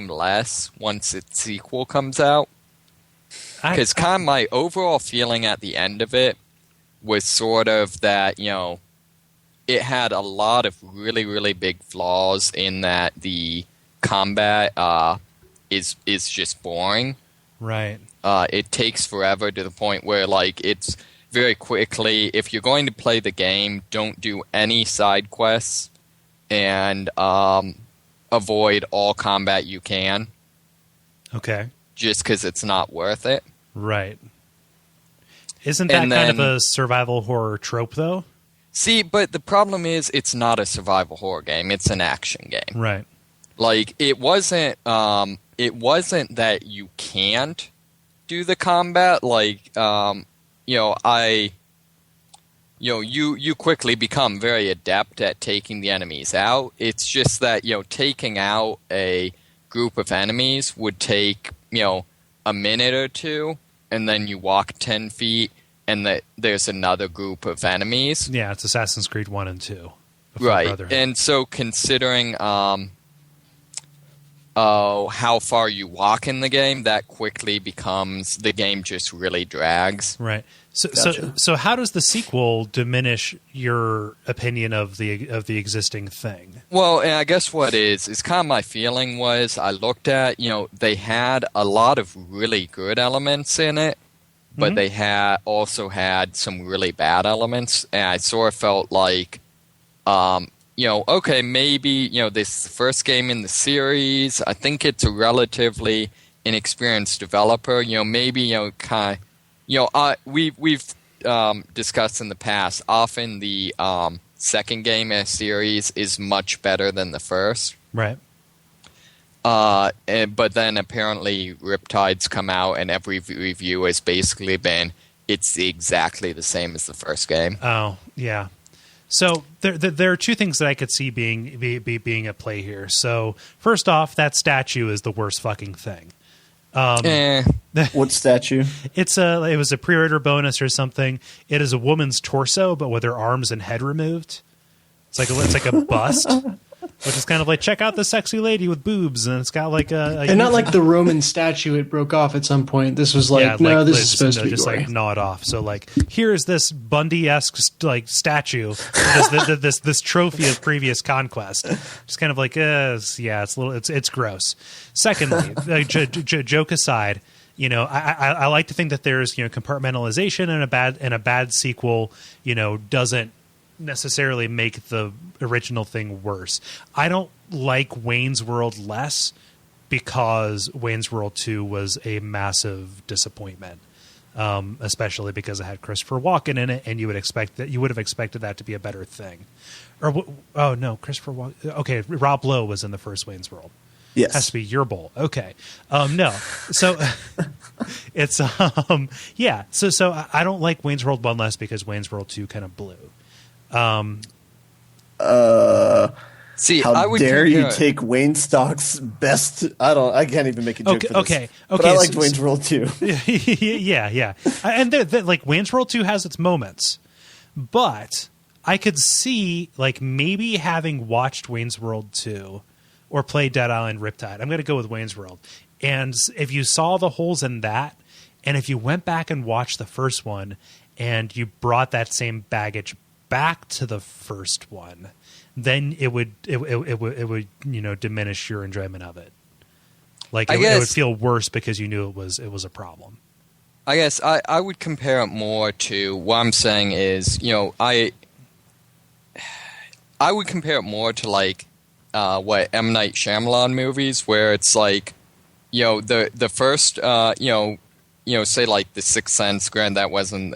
less once its sequel comes out. Because kind of my overall feeling at the end of it was sort of that, it had a lot of really, really big flaws in that the combat is just boring. Right. It takes forever to the point where, it's very quickly, if you're going to play the game, don't do any side quests and avoid all combat you can. Okay. Just because it's not worth it. Right. Isn't that kind of a survival horror trope, though? See, but the problem is it's not a survival horror game. It's an action game. Right. It wasn't that you can't do the combat. You quickly become very adept at taking the enemies out. It's just that, taking out a group of enemies would take, a minute or two, and then you walk 10 feet, and there's another group of enemies. Yeah, it's Assassin's Creed 1 and 2. Right, and so considering how far you walk in the game, that quickly becomes the game just really drags. Right. So, Gotcha. so how does the sequel diminish your opinion of the existing thing? Well, and I guess what is kind of my feeling was I looked at, they had a lot of really good elements in it, but they also had some really bad elements, and I sort of felt like, okay, maybe, this is the first game in the series. I think it's a relatively inexperienced developer. Maybe, kind of, we've discussed in the past, often the second game in a series is much better than the first. Right. But then apparently Riptide's come out and every review has basically been, it's exactly the same as the first game. Oh, yeah. So there are two things that I could see being at play here. So first off, that statue is the worst fucking thing. What statue? It was a pre-order bonus or something. It is a woman's torso, but with her arms and head removed. It's like a bust, which is kind of like, check out the sexy lady with boobs, and it's got like a And not like the Roman statue, it broke off at some point. This was like, no, this is supposed to be just gory. like gnaw it off. So like, here is this Bundy-esque like statue, this trophy of previous conquest. Just kind of like, it's gross. Secondly, joke aside, I like to think that there's compartmentalization, and a bad sequel, doesn't necessarily make the original thing worse. I don't like Wayne's World less because Wayne's World 2 was a massive disappointment, especially because it had Christopher Walken in it, and you would have expected that to be a better thing. Oh no, Christopher Walken. Okay, Rob Lowe was in the first Wayne's World. Yes. Has to be your bowl. Okay. No. So it's yeah. So I don't like Wayne's World 1 less because Wayne's World 2 kind of blew. See, How dare you take Wayne Stock's best? I can't even make a joke for this. Okay. But I liked Wayne's World 2. yeah. And like Wayne's World 2 has its moments, but I could see like maybe having watched Wayne's World 2 or played Dead Island Riptide. I'm going to go with Wayne's World. And if you saw the holes in that, and if you went back and watched the first one, and you brought that same baggage back to the first one, then it would diminish your enjoyment of it. Like it would feel worse because you knew it was a problem. I guess I would compare it more to what I'm saying is, I would compare it more to like what M. Night Shyamalan movies, where it's like, the first, say like The Sixth Sense. Granted, I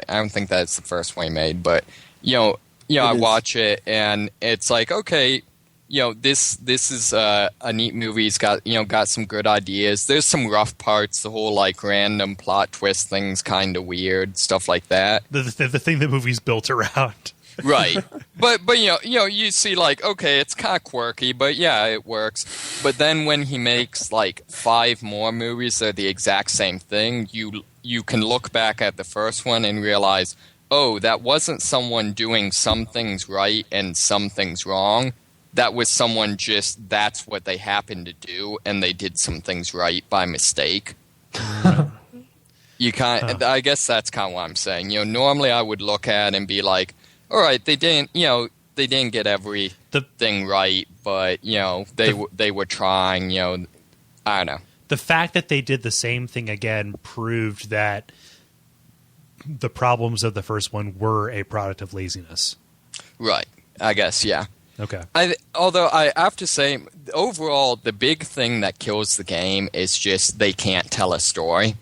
don't think that's the first one he made, but I watch it and it's like, okay, this is a neat movie. It's got some good ideas. There's some rough parts. The whole like random plot twist thing's kind of weird, stuff like that. The thing the movie's built around. Right. But you see like, okay, it's kind of quirky, but yeah, it works. But then when he makes like 5 more movies that are the exact same thing, you can look back at the first one and realize, oh, that wasn't someone doing some things right and some things wrong. That was someone that's what they happened to do, and they did some things right by mistake. You can't. I guess that's kind of what I'm saying. Normally I would look at it and be like, all right, they didn't get everything right, but they were trying. I don't know. The fact that they did the same thing again proved that the problems of the first one were a product of laziness. Right. I guess, yeah. Okay. Although I have to say, overall, the big thing that kills the game is just they can't tell a story.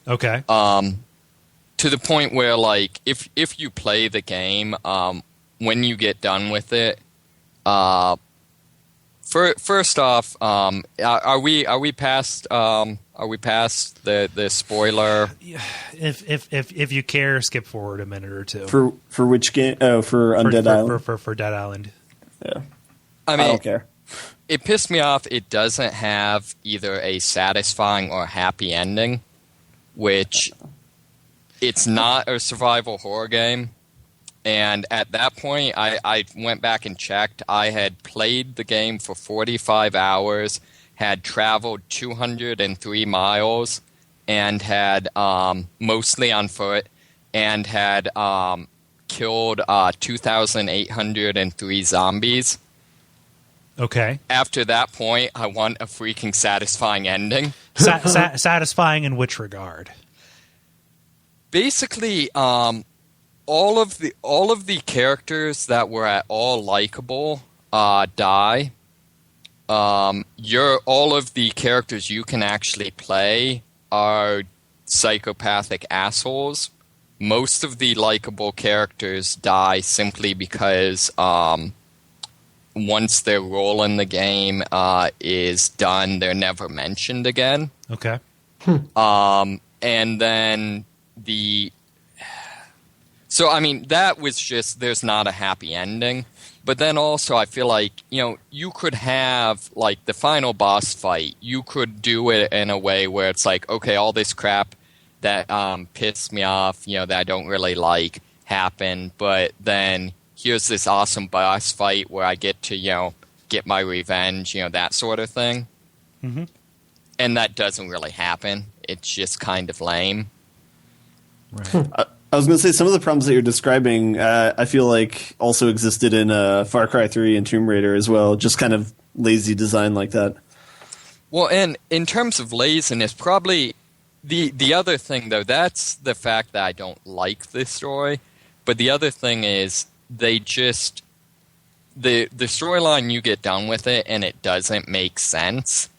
Okay. To the point where, like, if you play the game, when you get done with it, first off, are we past the spoiler? If you care, skip forward a minute or two. For which game? Oh, for Undead Island. For Dead Island. Yeah. I mean, I don't care. It pissed me off. It doesn't have either a satisfying or happy ending, which it's not a survival horror game. And at that point, I went back and checked. I had played the game for 45 hours, had traveled 203 miles and had, mostly on foot, and had killed 2,803 zombies. Okay. After that point, I want a freaking satisfying ending. Satisfying in which regard? Basically, all of the characters that were at all likable die. All of the characters you can actually play are psychopathic assholes. Most of the likable characters die simply because once their role in the game is done, they're never mentioned again. Okay. And then so I mean, that was just, there's not a happy ending. But then also I feel like, you could have, like, the final boss fight, you could do it in a way where it's like, okay, all this crap that pissed me off, that I don't really like, happened, but then here's this awesome boss fight where I get to, get my revenge, that sort of thing. Mm-hmm. And that doesn't really happen. It's just kind of lame. Right. I was going to say, some of the problems that you're describing, I feel like also existed in Far Cry 3 and Tomb Raider as well, just kind of lazy design like that. Well, and in terms of laziness, probably the other thing, though, that's the fact that I don't like this story. But the other thing is they just, the storyline, you get done with it and it doesn't make sense.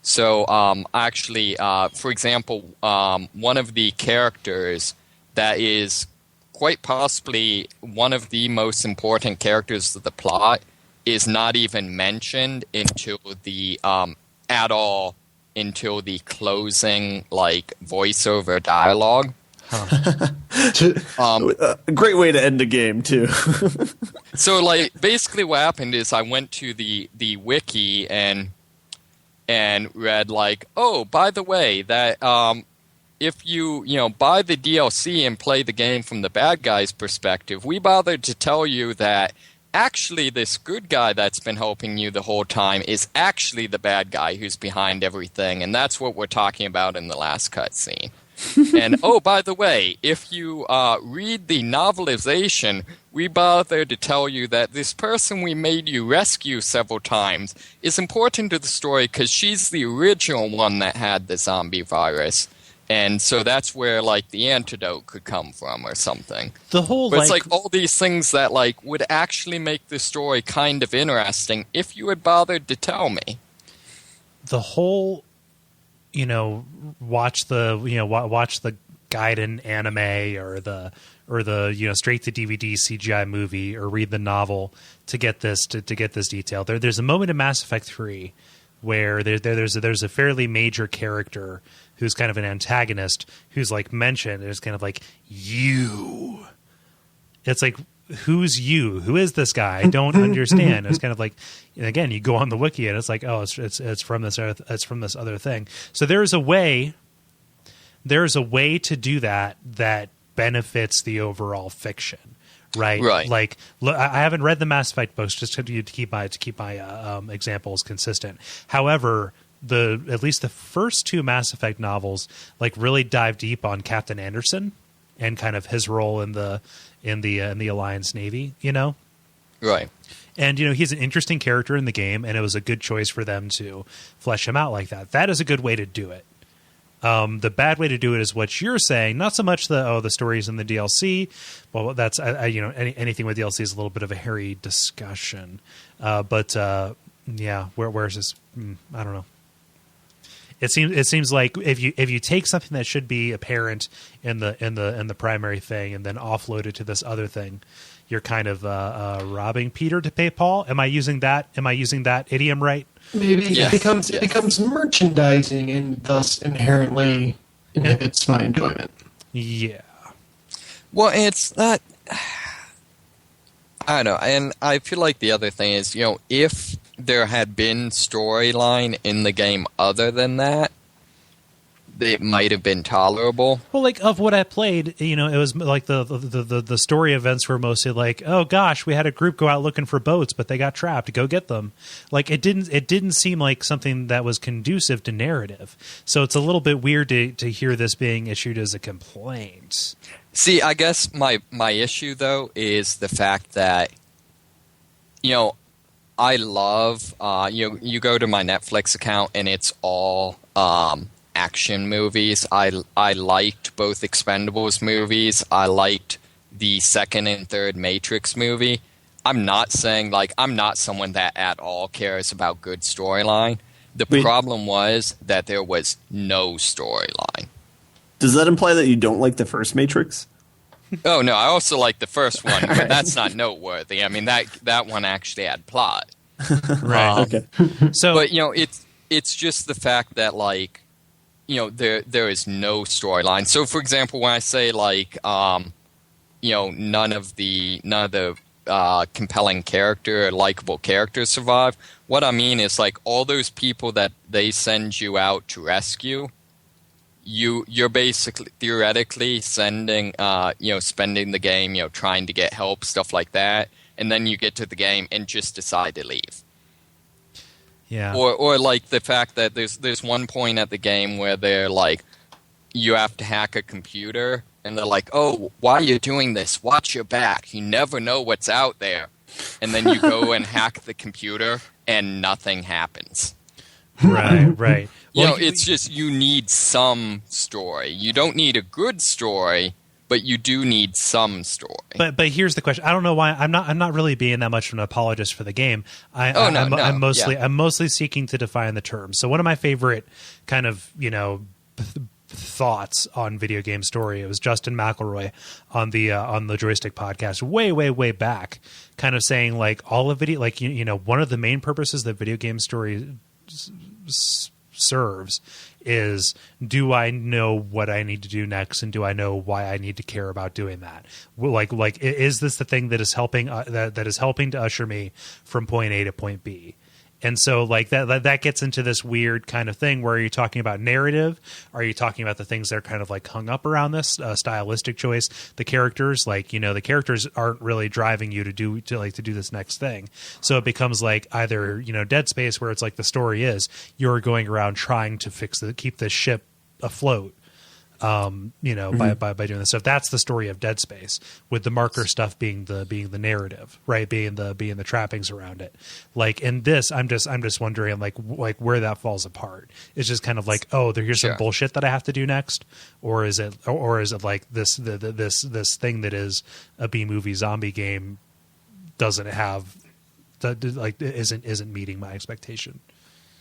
So actually, for example, one of the characters that is quite possibly one of the most important characters of the plot is not even mentioned until the at all until the closing, like, voiceover dialogue. Huh. A great way to end a game too. So, like, basically what happened is I went to the wiki and read, like, oh, by the way, that if you buy the DLC and play the game from the bad guy's perspective, we bothered to tell you that actually this good guy that's been helping you the whole time is actually the bad guy who's behind everything, and that's what we're talking about in the last cutscene. And, oh, by the way, if you read the novelization, we bothered to tell you that this person we made you rescue several times is important to the story because she's the original one that had the zombie virus. And so that's where, like, the antidote could come from or something. The whole, but it's like all these things that, like, would actually make the story kind of interesting if you had bothered to tell me. The whole, watch the Gaiden anime or the straight to DVD CGI movie or read the novel to get this detail. There's a moment in Mass Effect 3 where there's a fairly major character who's kind of an antagonist who's, like, mentioned. It's kind of like, you. It's like, who's you? Who is this guy? I don't understand. It's kind of like, again, you go on the wiki and it's like, oh, it's from this other thing. So there's a way to do that benefits the overall fiction. Right. Like, I haven't read the Mass Effect books just to keep my examples consistent. However, at least the first two Mass Effect novels, like, really dive deep on Captain Anderson and kind of his role in the Alliance Navy. Right. And he's an interesting character in the game, and it was a good choice for them to flesh him out like that. That is a good way to do it. The bad way to do it is what you're saying. Not so much the stories in the DLC. Well, that's anything with DLC is a little bit of a hairy discussion. But where's this? I don't know. It seems like if you take something that should be apparent in the primary thing and then offload it to this other thing, you're kind of robbing Peter to pay Paul. Am I using that idiom right? Maybe Yes. It becomes merchandising and thus inherently inhibits my enjoyment. Yeah. Well, it's not. I don't know, and I feel like the other thing is, if there had been storyline in the game other than that, it might have been tolerable. Well, like of what I played, it was like the story events were mostly like, oh gosh, we had a group go out looking for boats, but they got trapped. Go get them. Like it didn't seem like something that was conducive to narrative. So it's a little bit weird to hear this being issued as a complaint. See, I guess my issue though is the fact that I love you go to my Netflix account and it's all action movies. I liked both Expendables movies. I liked the second and third Matrix movie. I'm not saying I'm not someone that at all cares about good storyline. The problem was that there was no storyline. Does that imply that you don't like the first Matrix? Oh no, I also like the first one, but that's not noteworthy. I mean that one actually had plot. Right. Okay. So, but it's just the fact that there is no storyline. So, for example, when I say none of the compelling character, likable characters survive, what I mean is all those people that they send you out to rescue, you're basically theoretically spending the game, trying to get help, stuff like that, and then you get to the game and just decide to leave. Yeah. Or the fact that there's one point at the game where they're you have to hack a computer, and they're like, oh, why are you doing this? Watch your back. You never know what's out there. And then you go and hack the computer, and nothing happens. Right. Well, it's just you need some story. You don't need a good story, but you do need some story. But here's the question. I don't know why I'm not really being that much of an apologist for the game. I'm mostly seeking to define the terms. So one of my favorite kind of thoughts on video game story, it was Justin McElroy on the Joystick podcast way back, kind of saying all of video, one of the main purposes that video game story serves is, do I know what I need to do next, and do I know why I need to care about doing that? Is this the thing that is helping that is helping to usher me from point A to point B? And so that gets into this weird kind of thing where you're talking about narrative. Are you talking about the things that are kind of hung up around this stylistic choice? The characters, the characters aren't really driving you to do this next thing. So it becomes either, Dead Space, where it's the story is you're going around trying to keep this ship afloat. By doing this stuff. That's the story of Dead Space, with the marker stuff being the narrative, right? Being the trappings around it. In this, I'm just wondering where that falls apart. It's just kind of here's some bullshit that I have to do next, or is it this thing that is a B-movie zombie game doesn't have isn't meeting my expectation.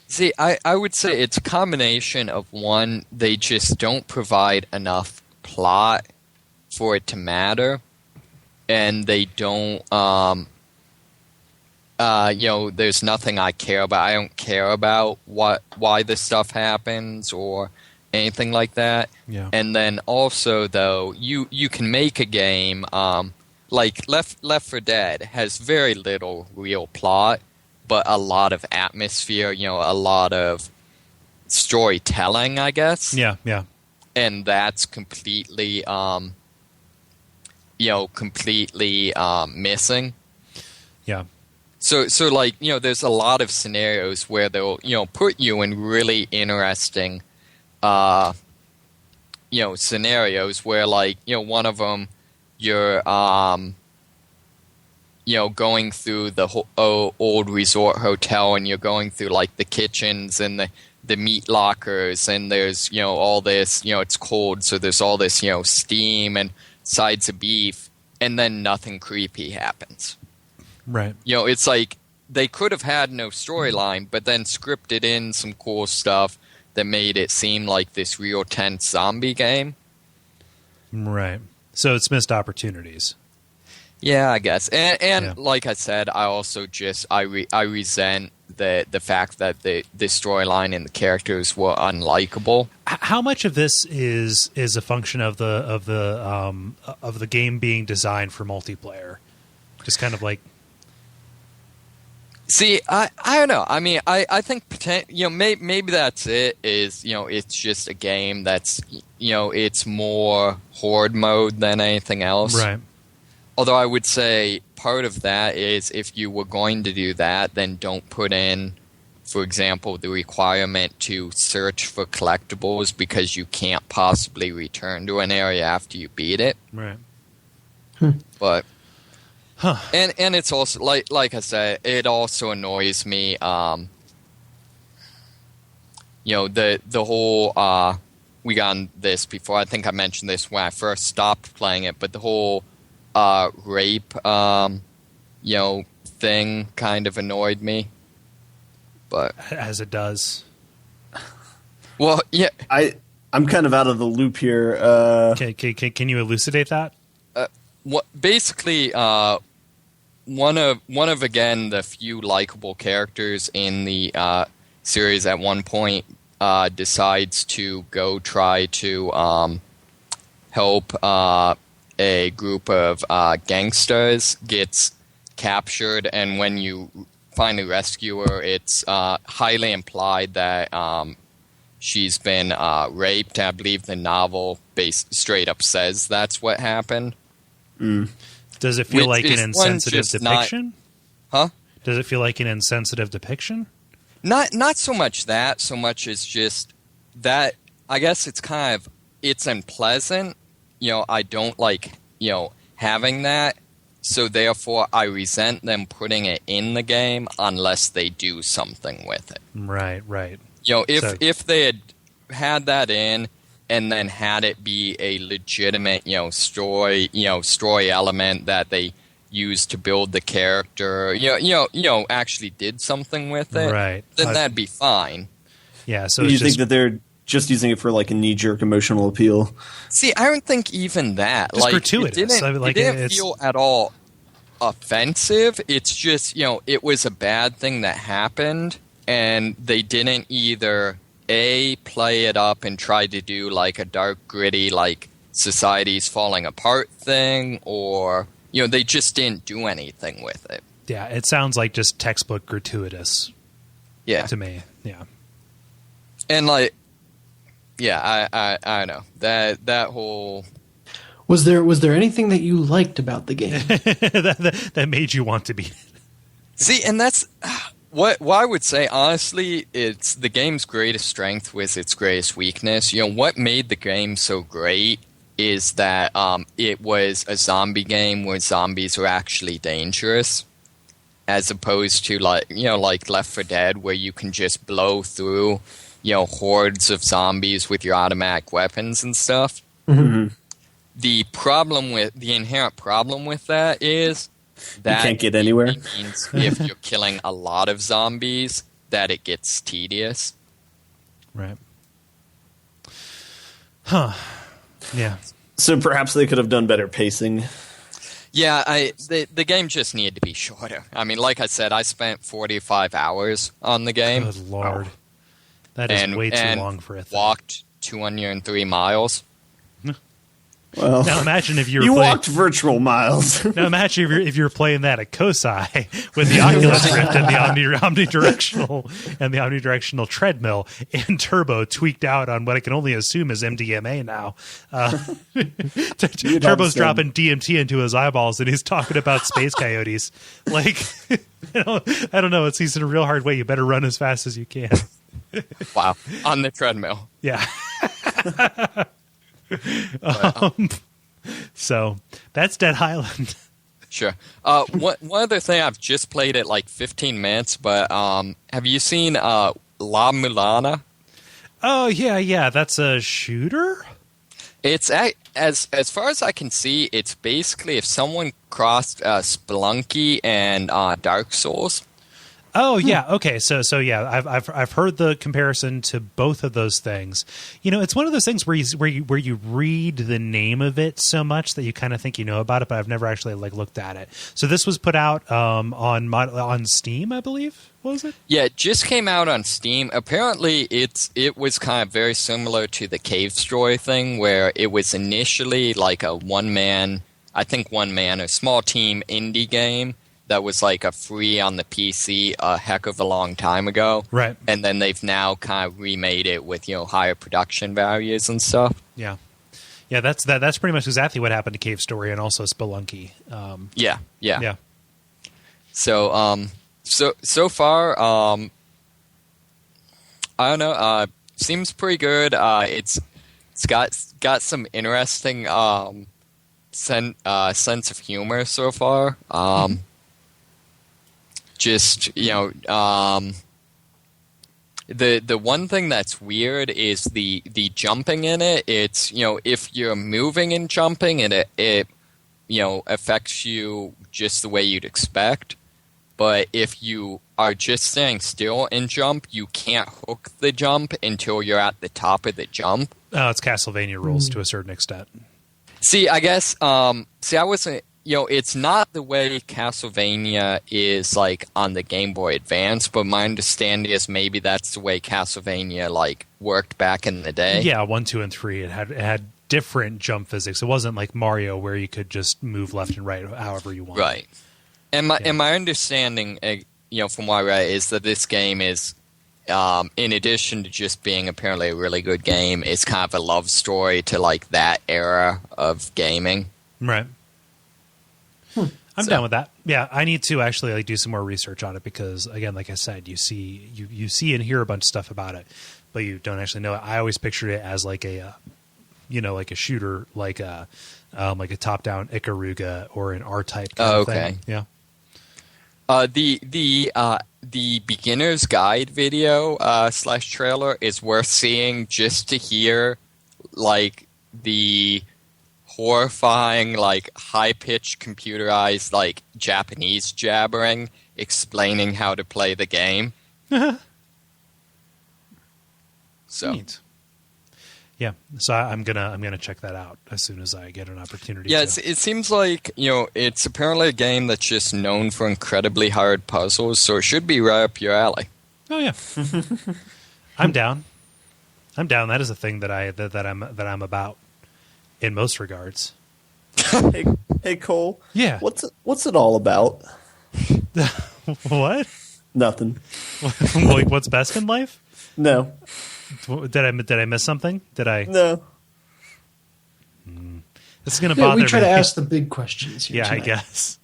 See, I would say it's a combination of one, they just don't provide enough plot for it to matter, and they don't, there's nothing I care about. I don't care about why this stuff happens or anything like that. Yeah. And then also, though, you can make a game, Left 4 Dead has very little real plot, but a lot of atmosphere, a lot of storytelling, I guess. Yeah. And that's completely, missing. Yeah. So there's a lot of scenarios where they'll, put you in really interesting, scenarios where, one of them, you're, going through the old resort hotel, and you're going through the kitchens and the meat lockers, and there's all this, it's cold, so there's all this steam and sides of beef, and then nothing creepy happens. Right. It's they could have had no storyline, but then scripted in some cool stuff that made it seem like this real tense zombie game. Right. So it's missed opportunities. Yeah, I guess. And like I said, I also just I resent the fact that the storyline and the characters were unlikable. How much of this is a function of the game being designed for multiplayer? Just kind of See, I don't know. I mean, I think maybe that's it. Is it's just a game that's it's more horde mode than anything else. Right. Although I would say part of that is if you were going to do that, then don't put in, for example, the requirement to search for collectibles because you can't possibly return to an area after you beat it. Right. But. And it's also like I said, it also annoys me. The whole we got on this before. I think I mentioned this when I first stopped playing it, but the whole rape thing kind of annoyed me. But as it does. Well, yeah, I'm kind of out of the loop here. Can you elucidate that? Basically, one of again the few likable characters in the series at one point decides to go try to help a group of gangsters, gets captured, and when you finally rescue her, it's highly implied that she's been raped. I believe the novel straight up says that's what happened. Mm. Does it feel like an insensitive depiction? Huh? Does it feel like an insensitive depiction? Not so much that, so much as just that. I guess it's unpleasant. I don't like having that, so therefore I resent them putting it in the game unless they do something with it. Right. If they had that in. And then had it be a legitimate, story element that they used to build the character, actually did something with it, right? Then that'd be fine. Yeah. So you think that they're just using it for like a knee-jerk emotional appeal? See, I don't think even that. Just gratuitous. It didn't feel at all offensive. It's just it was a bad thing that happened, and they didn't either. Play it up and try to do like a dark, gritty, like society's falling apart thing, or they just didn't do anything with it. Yeah, it sounds like just textbook gratuitous. Yeah, to me. Yeah, and I don't know that whole. Was there anything that you liked about the game that made you want to beat it? See, and that's. What I would say, honestly, it's the game's greatest strength was its greatest weakness. What made the game so great is that it was a zombie game where zombies were actually dangerous, as opposed to like Left 4 Dead, where you can just blow through hordes of zombies with your automatic weapons and stuff. Mm-hmm. The inherent problem with that is. That you can't get anywhere. Means if you're killing a lot of zombies, that it gets tedious. Right. Huh. Yeah. So perhaps they could have done better pacing. Yeah, the game just needed to be shorter. I mean, like I said, I spent 45 hours on the game. Good Lord. That is way too long for a thing. Walked 203 miles. Well, now imagine if you walked virtual miles. Now imagine if you're playing that at Kosai with the Oculus Rift and the omnidirectional treadmill and turbo tweaked out on what I can only assume is MDMA now. Turbo's dropping DMT into his eyeballs and he's talking about space coyotes. Like, I don't know. He's in a real hard way. You better run as fast as you can. Wow, on the treadmill. Yeah. So that's Dead Island. Sure. One other thing, I've just played it like 15 minutes, but have you seen La Mulana? Oh yeah, that's a shooter. It's as far as I can see, it's basically if someone crossed Spelunky and Dark Souls. Oh yeah, okay. So yeah, I've heard the comparison to both of those things. It's one of those things where you read the name of it so much that you kind of think you know about it, but I've never actually looked at it. So this was put out on Steam, I believe. What was it? Yeah, it just came out on Steam. Apparently, it was kind of very similar to the Cave Story thing, where it was initially like a one man, a small team indie game. that was like a free on the PC a heck of a long time ago. Right. And then they've now kind of remade it with, higher production values and stuff. Yeah. Yeah, that's pretty much exactly what happened to Cave Story and also Spelunky. Yeah. So, so far, I don't know. Seems pretty good. It's got some interesting sense of humor so far. Just the one thing that's weird is the jumping in it. It's if you're moving and jumping, and it affects you just the way you'd expect. But if you are just staying still and jump, you can't hook the jump until you're at the top of the jump. Oh, it's Castlevania rules to a certain extent. See, I guess, I wasn't, it's not the way Castlevania is, like, on the Game Boy Advance, but my understanding is maybe that's the way Castlevania, like, worked back in the day. Yeah, 1, 2, and 3, it had different jump physics. It wasn't like Mario where you could just move left and right however you want. Right. And my understanding, from what I read, is that this game is, in addition to just being apparently a really good game, it's kind of a love story to like that era of gaming. Right. I'm down with that. Yeah, I need to actually like do some more research on it because, again, like I said, you see and hear a bunch of stuff about it, but you don't actually know it. I always pictured it as like a, like a shooter, like a top-down Ikaruga or an R-type kind of thing. Yeah. The beginner's guide video / trailer is worth seeing just to hear like the horrifying, like high-pitched computerized like Japanese jabbering explaining how to play the game. So. Neat. Yeah, so I'm gonna check that out as soon as I get an opportunity. Yeah, it seems like it's apparently a game that's just known for incredibly hard puzzles, so it should be right up your alley. Oh yeah, I'm down. That is a thing that I'm about in most regards. Hey Kole. Yeah. What's it all about? What? Nothing. Like what's best in life? No. Did I miss something? Did I? No. This is going to bother me. We try to ask the big questions here tonight. I guess.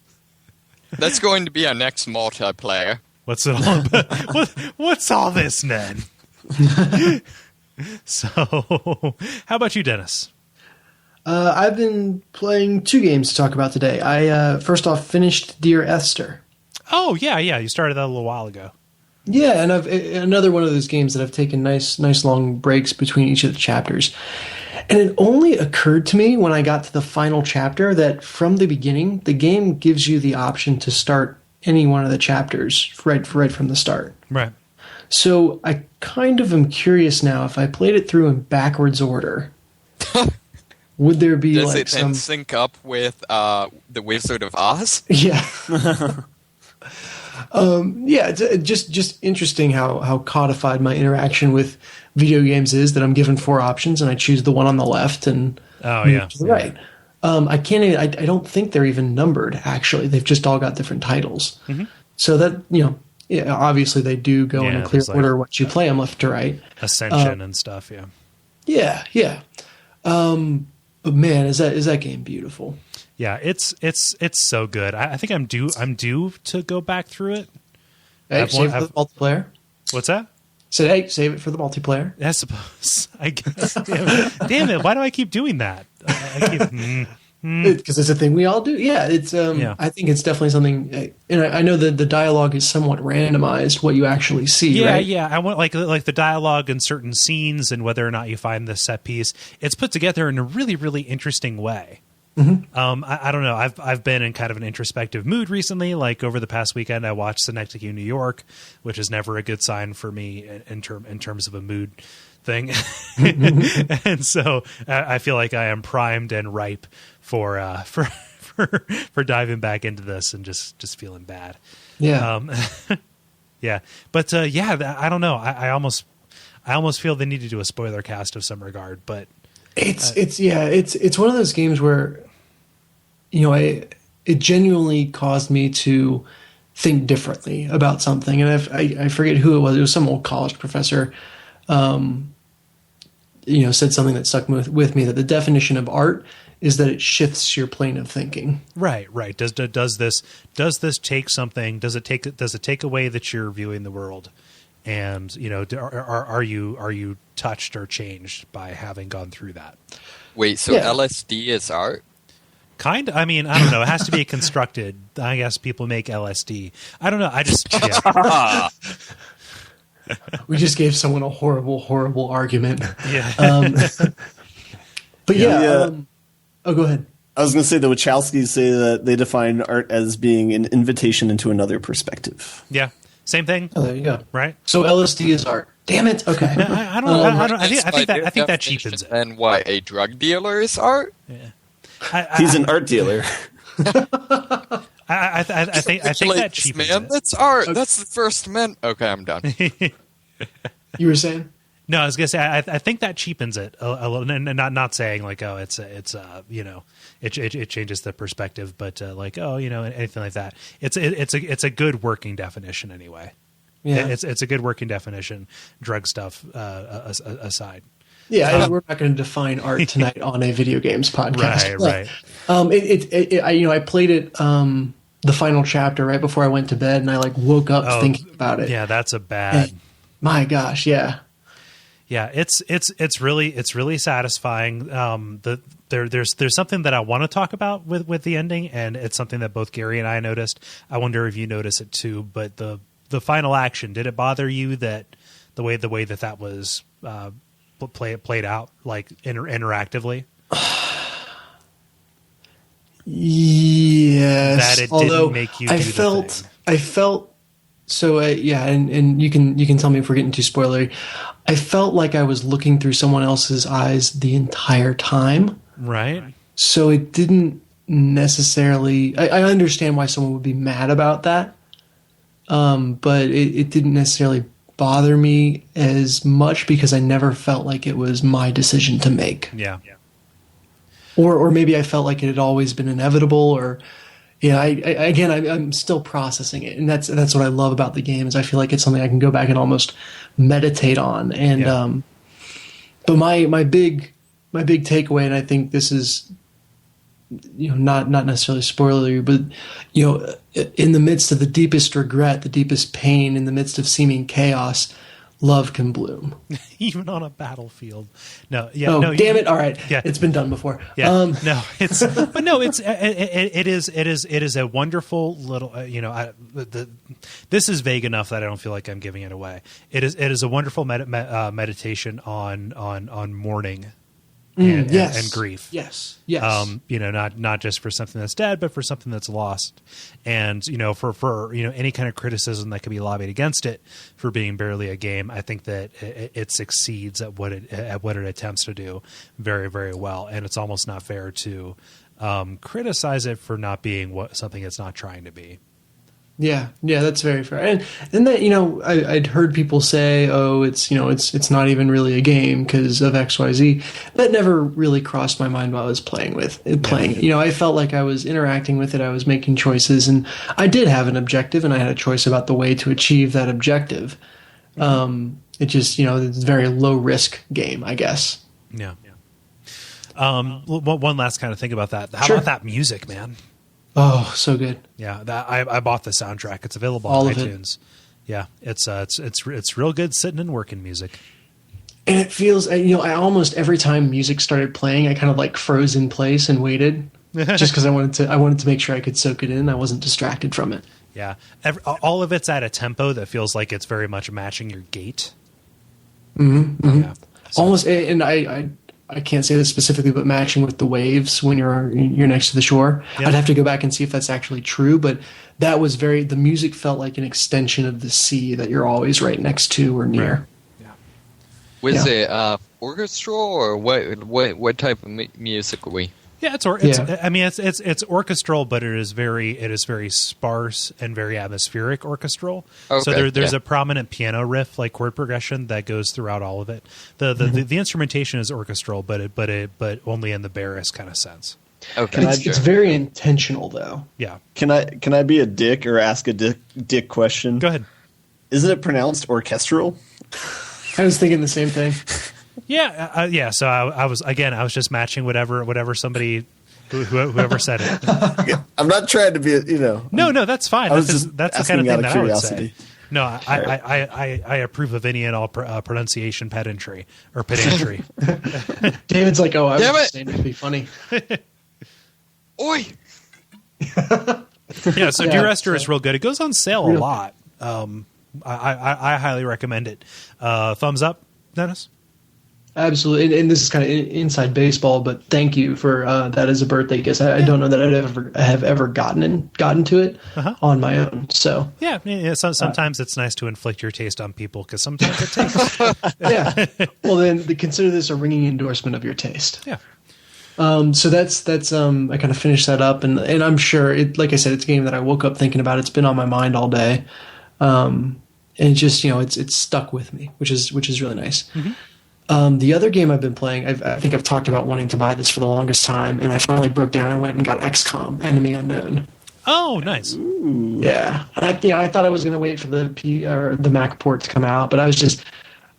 That's going to be our next multiplayer. What's it all about? What's all this, Ned? So, how about you, Dennis? I've been playing 2 games to talk about today. I first off finished Dear Esther. Oh, yeah. You started that a little while ago. Yeah, and I've another one of those games that I've taken nice long breaks between each of the chapters. And it only occurred to me when I got to the final chapter that from the beginning, the game gives you the option to start any one of the chapters right from the start. Right. So I kind of am curious now if I played it through in backwards order. Would there be Does like it then sync up with The Wizard of Oz? Yeah. Yeah, it's just interesting how codified my interaction with video games is, that I'm given 4 options and I choose the one on the left and move to the right. I can't even, I don't think they're even numbered, actually. They've just all got different titles. Mm-hmm. So that, obviously they do go in a clear order once you play them left to right. Ascension and stuff, yeah. Yeah. But man, is that game beautiful. Yeah, it's so good. I think I'm due to go back through it. Hey, save it for the multiplayer. What's that? Said, hey, save it for the multiplayer. I suppose. I guess. Damn it! Why do I keep doing that? Because it's a thing we all do. Yeah, it's. I think it's definitely something. And I know that the dialogue is somewhat randomized. What you actually see. Yeah, right? yeah. I want like the dialogue in certain scenes and whether or not you find the set piece. It's put together in a really, really interesting way. Mm-hmm. I don't know. I've been in kind of an introspective mood recently. Like over the past weekend, I watched Synecdoche, New York, which is never a good sign for me in terms of a mood thing. And so I feel like I am primed and ripe for diving back into this and just feeling bad. Yeah. Yeah. But I don't know. I almost feel they need to do a spoiler cast of some regard, but. It's one of those games where, it genuinely caused me to think differently about something. And I forget who it was. It was some old college professor, said something that stuck with me, that the definition of art is that it shifts your plane of thinking. Right. Does this take something? Does it take away that you're viewing the world? And are you touched or changed by having gone through that? Wait, so LSD is art? Kind of. I mean, I don't know. It has to be constructed. I guess people make LSD. I don't know. I just we just gave someone a horrible argument. Yeah. But go ahead. I was going to say the Wachowskis say that they define art as being an invitation into another perspective. Yeah. Same thing. Oh, there you go. Right. So LSD is art. Damn it. Okay. I don't. I think that cheapens it. And what, a drug dealer is art? Yeah. He's an art dealer. I think that cheapens man, it. that's art. Okay. That's the First Amendment. Okay, I'm done. You were saying? No, I was gonna say I think that cheapens it a little, and not saying like it changes the perspective, but anything like that. It's a good working definition anyway. Yeah, it's a good working definition. Drug stuff aside. Yeah, we're not going to define art tonight on a video games podcast. Right. I played it the final chapter right before I went to bed, and I woke up thinking about it. Yeah, that's a bad. And, my gosh, yeah. Yeah, it's really satisfying. There's something that I want to talk about with the ending, and it's something that both Gary and I noticed. I wonder if you notice it too. But the final action, did it bother you that the way that was played out interactively? Yes, that it didn't make you. I felt. So and you can tell me if we're getting too spoilery. I felt like I was looking through someone else's eyes the entire time. Right. So it didn't necessarily. I understand why someone would be mad about that, but it didn't necessarily bother me as much because I never felt like it was my decision to make. Yeah. Or maybe I felt like it had always been inevitable, or. Yeah, I'm still processing it, and that's what I love about the game is I feel like it's something I can go back and almost meditate on. And but my big takeaway, and I think this is not necessarily spoilery, but in the midst of the deepest regret, the deepest pain, in the midst of seeming chaos, love can bloom. Even on a battlefield. No, damn it! All right, it's been done before. Yeah, it is a wonderful little. This is vague enough that I don't feel like I'm giving it away. It is a wonderful meditation on mourning. And grief. Yes. Not just for something that's dead, but for something that's lost. And, for any kind of criticism that could be lobbied against it for being barely a game, I think that it succeeds at what it attempts to do very, very well. And it's almost not fair to criticize it for not being something it's not trying to be. Yeah, that's very fair. And then that I'd heard people say, it's not even really a game because of XYZ. That never really crossed my mind while I was playing it. I felt like I was interacting with it. I was making choices, and I did have an objective, and I had a choice about the way to achieve that objective. It just it's a very low risk game, I guess. Yeah. One last kind of thing about that. How about that music, man? Oh, so good. Yeah, I bought the soundtrack. It's available on iTunes. Yeah, it's real good sitting and working music. And it feels, I almost every time music started playing, I kind of froze in place and waited, just because I wanted to make sure I could soak it in. I wasn't distracted from it. Yeah, all of it's at a tempo that feels like it's very much matching your gait. Mm-hmm. Yeah, so. Almost, and I can't say this specifically, but matching with the waves when you're next to the shore. Yep. I'd have to go back and see if that's actually true, but that was the music felt like an extension of the sea that you're always right next to or near. Right. Yeah. Was it orchestral or what type of music are we? Yeah, it's orchestral, but it is very sparse and very atmospheric orchestral. Okay, so there's a prominent piano riff, like chord progression, that goes throughout all of it. The instrumentation is orchestral, but only in the barest kind of sense. Okay, It's very intentional, though. Yeah. Can I be a dick or ask a dick question? Go ahead. Isn't it pronounced orchestral? I was thinking the same thing. Yeah. Yeah. So I was just matching whatever somebody, whoever said it. I'm not trying to be, No, that's fine. That's the kind of thing that I would curiosity. say. No, I approve of any and all pronunciation pedantry or pedantry. David's like, oh, I Damn was it. saying it'd be funny. Oi! Yeah, so Dear Esther is real good. It goes on sale a Real- lot. I highly recommend it. Thumbs up, Dennis? Absolutely, and this is kind of inside baseball, but thank you for that as a birthday gift. I don't know that I have ever gotten to it on my own. So Yeah. Sometimes it's nice to inflict your taste on people because sometimes it takes. yeah. Well, then consider this a ringing endorsement of your taste. Yeah. So that's I kind of finished that up, and I'm sure it. Like I said, it's a game that I woke up thinking about. It's been on my mind all day, and it just it's stuck with me, which is really nice. Mm-hmm. The other game I've been playing, I think I've talked about wanting to buy this for the longest time, and I finally broke down and went and got XCOM: Enemy Unknown. Oh, nice. Yeah, and I thought I was going to wait for the Mac port to come out, but I was just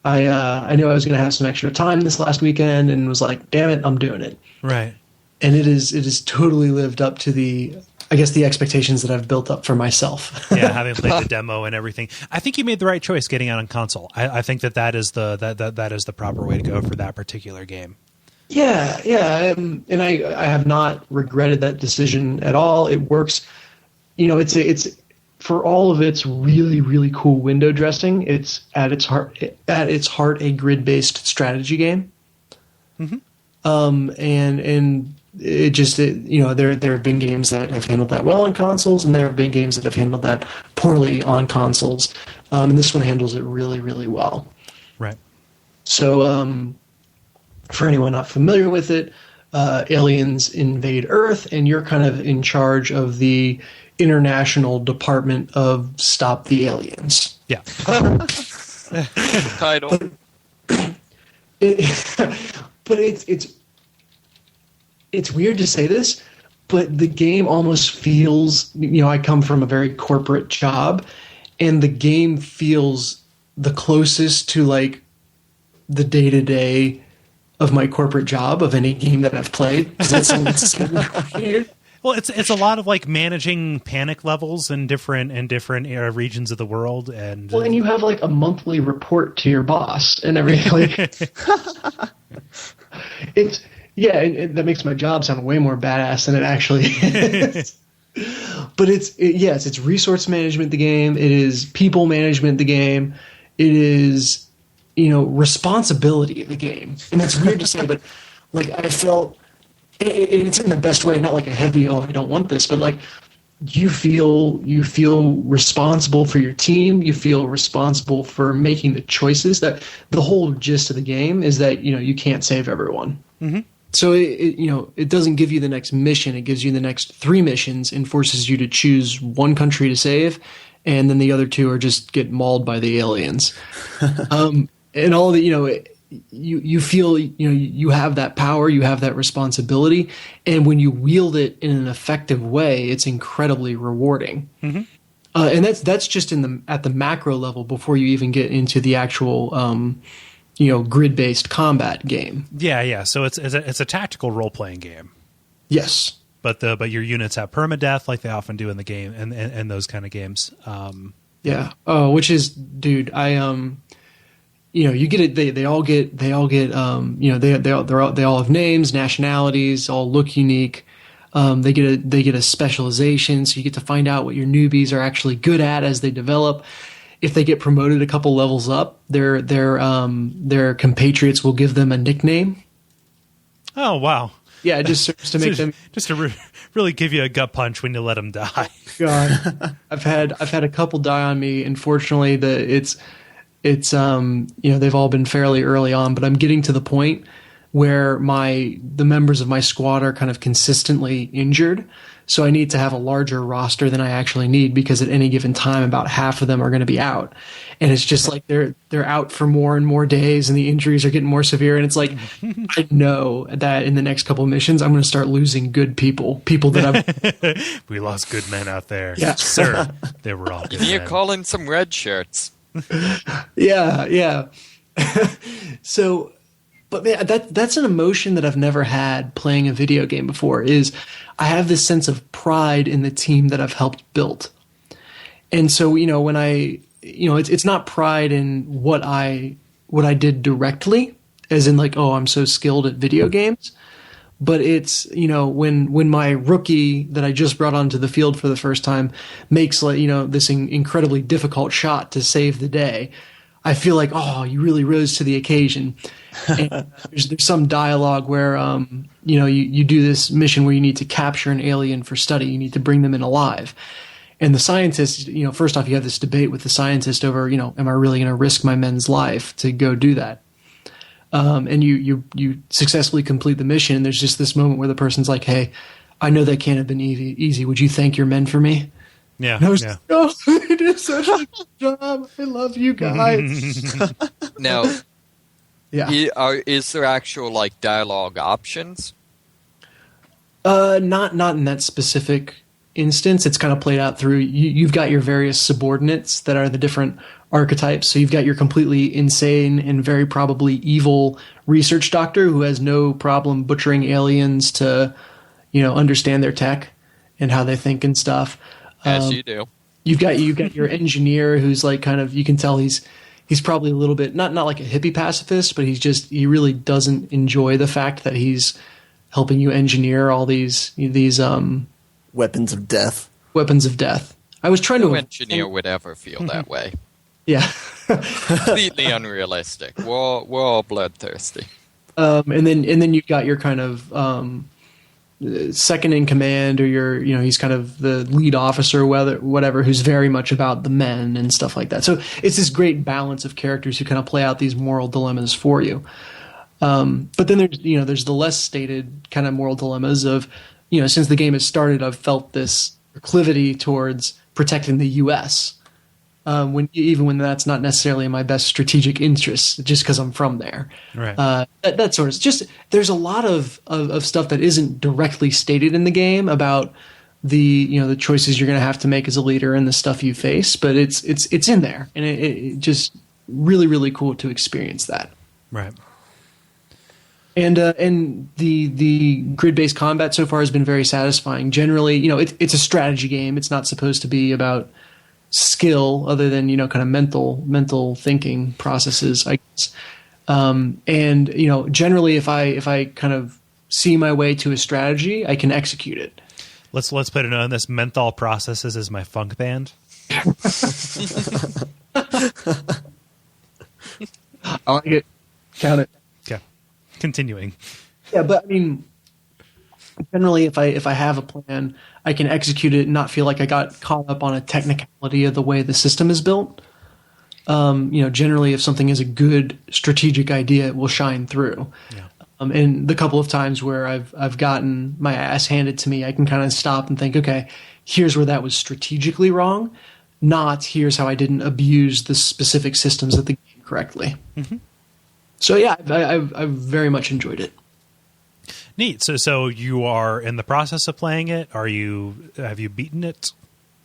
I knew I was going to have some extra time this last weekend, and was like, damn it, I'm doing it. Right. And it is totally lived up to the expectations that I've built up for myself. Yeah, having played the demo and everything, I think you made the right choice getting out on console. I think that is the proper way to go for that particular game. Yeah, and I have not regretted that decision at all. It works. It's for all of its really, really cool window dressing. It's at its heart a grid-based strategy game. Mm-hmm. And there have been games that have handled that well on consoles, and there have been games that have handled that poorly on consoles. And this one handles it really, really well. Right. So, for anyone not familiar with it, aliens invade Earth, and you're kind of in charge of the International Department of Stop the Aliens. Yeah. Title. But it's weird to say this, but the game almost feels, I come from a very corporate job, and the game feels the closest to like the day-to-day of my corporate job of any game that I've played. Does that sound weird? Well, it's a lot of like managing panic levels in different regions of the world, and And you have like a monthly report to your boss and everything. And that makes my job sound way more badass than it actually is. But it's resource management, the game. It is people management, the game. It is, responsibility of the game. And it's weird to say, but like I felt, it's in the best way, not like a heavy, I don't want this, but like you feel responsible for your team. You feel responsible for making the choices. That the whole gist of the game is that, you can't save everyone. Mm-hmm. So it doesn't give you the next mission. It gives you the next 3 missions and forces you to choose one country to save, and then the other 2 are just get mauled by the aliens. And all the you feel you have that power, you have that responsibility, and when you wield it in an effective way, it's incredibly rewarding. Mm-hmm. And that's just at the macro level before you even get into the actual grid-based combat game. Yeah. So it's a tactical role playing game. Yes. But your units have permadeath like they often do in the game and those kind of games. Yeah. Oh, which is, dude, you get it. They all get. They all have names, nationalities, all look unique. They get a specialization, so you get to find out what your newbies are actually good at as they develop. If they get promoted a couple levels up, their compatriots will give them a nickname. Oh wow! Yeah, it just serves to make them just to really give you a gut punch when you let them die. God, I've had a couple die on me. Unfortunately, it's they've all been fairly early on, but I'm getting to the point where the members of my squad are kind of consistently injured. So I need to have a larger roster than I actually need, because at any given time, about half of them are going to be out. And it's just like they're out for more and more days, and the injuries are getting more severe. And it's like, I know that in the next couple of missions, I'm going to start losing good people that I've... We lost good men out there. Yeah. Sir, they were all good You men. call in some red shirts. Yeah. So, but man, that's an emotion that I've never had playing a video game before. Is I have this sense of pride in the team that I've helped build. And so, when it's not pride in what I did directly, as in like, oh, I'm so skilled at video games, but it's, when my rookie that I just brought onto the field for the first time makes this incredibly difficult shot to save the day. I feel like, oh, you really rose to the occasion. And there's some dialogue where, you do this mission where you need to capture an alien for study. You need to bring them in alive. And the scientist, first off, you have this debate with the scientist over, am I really going to risk my men's life to go do that? And you successfully complete the mission. And there's just this moment where the person's like, hey, I know that can't have been easy. Would you thank your men for me? Yeah. And I was like, oh, you did such a good job. I love you guys. Now, Yeah. is there actual like dialogue options? Not in that specific instance. It's kind of played out through you've got your various subordinates that are the different archetypes. So you've got your completely insane and very probably evil research doctor who has no problem butchering aliens to, understand their tech and how they think and stuff. As you do. You've got your engineer who's like kind of, you can tell he's probably a little bit not like a hippie pacifist, but he really doesn't enjoy the fact that he's helping you engineer all these Weapons of death. Weapons of death. I was trying No to engineer would ever feel that way. Yeah. Completely unrealistic. We're all bloodthirsty. And then you've got your kind of second in command, or he's kind of the lead officer, whatever, who's very much about the men and stuff like that. So it's this great balance of characters who kind of play out these moral dilemmas for you. But then there's the less stated kind of moral dilemmas of, since the game has started, I've felt this proclivity towards protecting the U.S. Even when that's not necessarily in my best strategic interests, just because I'm from there. Right. That sort of just, there's a lot of stuff that isn't directly stated in the game about the choices you're going to have to make as a leader and the stuff you face, but it's in there, and it just really, really cool to experience that. Right. And the grid-based combat so far has been very satisfying. Generally, it's a strategy game. It's not supposed to be about skill, other than kind of mental thinking processes, I guess. And generally, if I kind of see my way to a strategy, I can execute it. Let's put it on this. Menthol Processes is my funk band. I like it. Count it. Okay. Continuing. Yeah, but I mean, generally, if I have a plan, I can execute it and not feel like I got caught up on a technicality of the way the system is built. Generally, if something is a good strategic idea, it will shine through. Yeah. And the couple of times where I've gotten my ass handed to me, I can kind of stop and think, okay, here's where that was strategically wrong, not here's how I didn't abuse the specific systems of the game correctly. Mm-hmm. So yeah, I've very much enjoyed it. Neat. So you are in the process of playing it. Have you beaten it?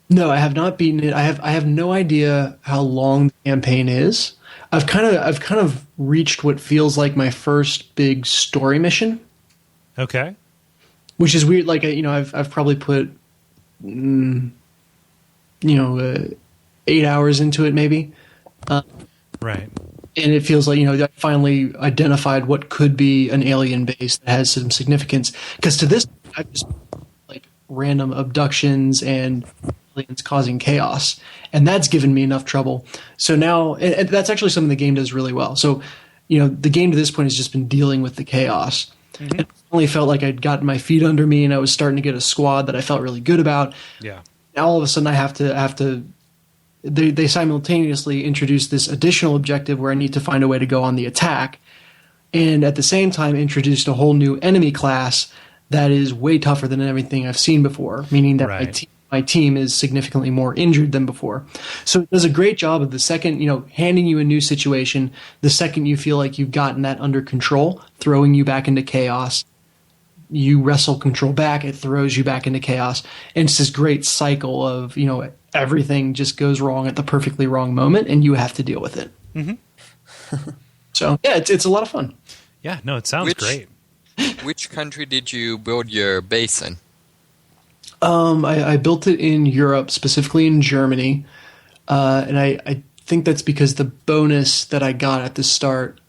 No, I have not beaten it. I have no idea how long the campaign is. I've kind of reached what feels like my first big story mission. Okay. Which is weird. Like I've probably put 8 hours into it, maybe. Right. And it feels like I finally identified what could be an alien base that has some significance. Because to this, I've just like random abductions and aliens causing chaos, and that's given me enough trouble. So now, and that's actually something the game does really well. So, the game to this point has just been dealing with the chaos. Mm-hmm. It only felt like I'd gotten my feet under me, and I was starting to get a squad that I felt really good about. Yeah. Now all of a sudden, I have to. They simultaneously introduce this additional objective where I need to find a way to go on the attack, and at the same time introduced a whole new enemy class that is way tougher than everything I've seen before, meaning that my team is significantly more injured than before. So it does a great job of the second, handing you a new situation, the second you feel like you've gotten that under control, throwing you back into chaos. You wrestle control back, it throws you back into chaos. And it's this great cycle of, everything just goes wrong at the perfectly wrong moment, and you have to deal with it. Mm-hmm. So, yeah, it's a lot of fun. Yeah, no, it sounds great. Which country did you build your base in? I built it in Europe, specifically in Germany. And I think that's because the bonus that I got at the start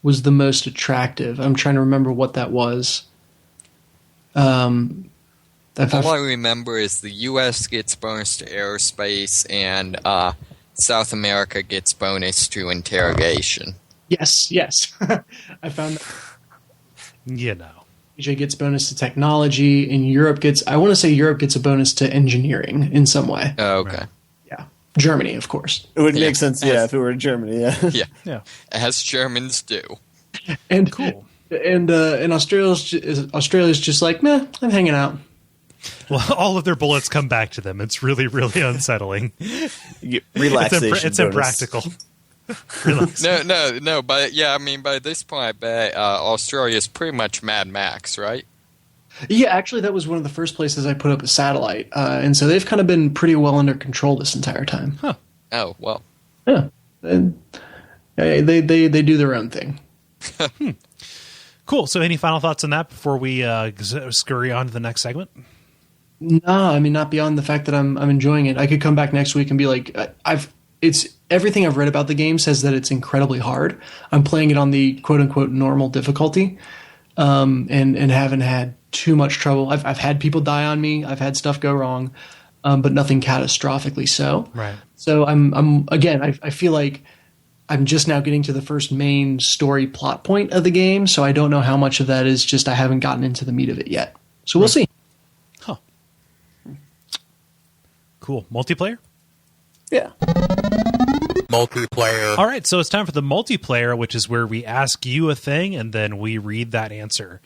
was the most attractive. I'm trying to remember what that was. All I remember is the U.S. gets bonus to aerospace, and South America gets bonus to interrogation. Yes. I found that. Asia gets bonus to technology, and Europe gets a bonus to engineering in some way. Oh, okay. Right. Yeah. Germany, of course. It would make sense, if it were Germany, yeah. As Germans do. And cool. And Australia's just like, meh, I'm hanging out. Well, all of their bullets come back to them. It's really, really unsettling. Relaxation. It's impractical. No. But by this point, I bet Australia's pretty much Mad Max, right? Yeah, actually, that was one of the first places I put up a satellite, and so they've kind of been pretty well under control this entire time. Huh. Oh well. Yeah, and they do their own thing. Cool. So, any final thoughts on that before we scurry on to the next segment? No, not beyond the fact that I'm enjoying it. I could come back next week and be like, it's everything I've read about the game says that it's incredibly hard. I'm playing it on the quote unquote normal difficulty, and haven't had too much trouble. I've had people die on me. I've had stuff go wrong, but nothing catastrophically so. Right. So I'm again. I feel like I'm just now getting to the first main story plot point of the game, so I don't know how much of that is just I haven't gotten into the meat of it yet. So we'll see. Huh. Cool. Multiplayer? Yeah. Multiplayer. All right, so it's time for the multiplayer, which is where we ask you a thing and then we read that answer.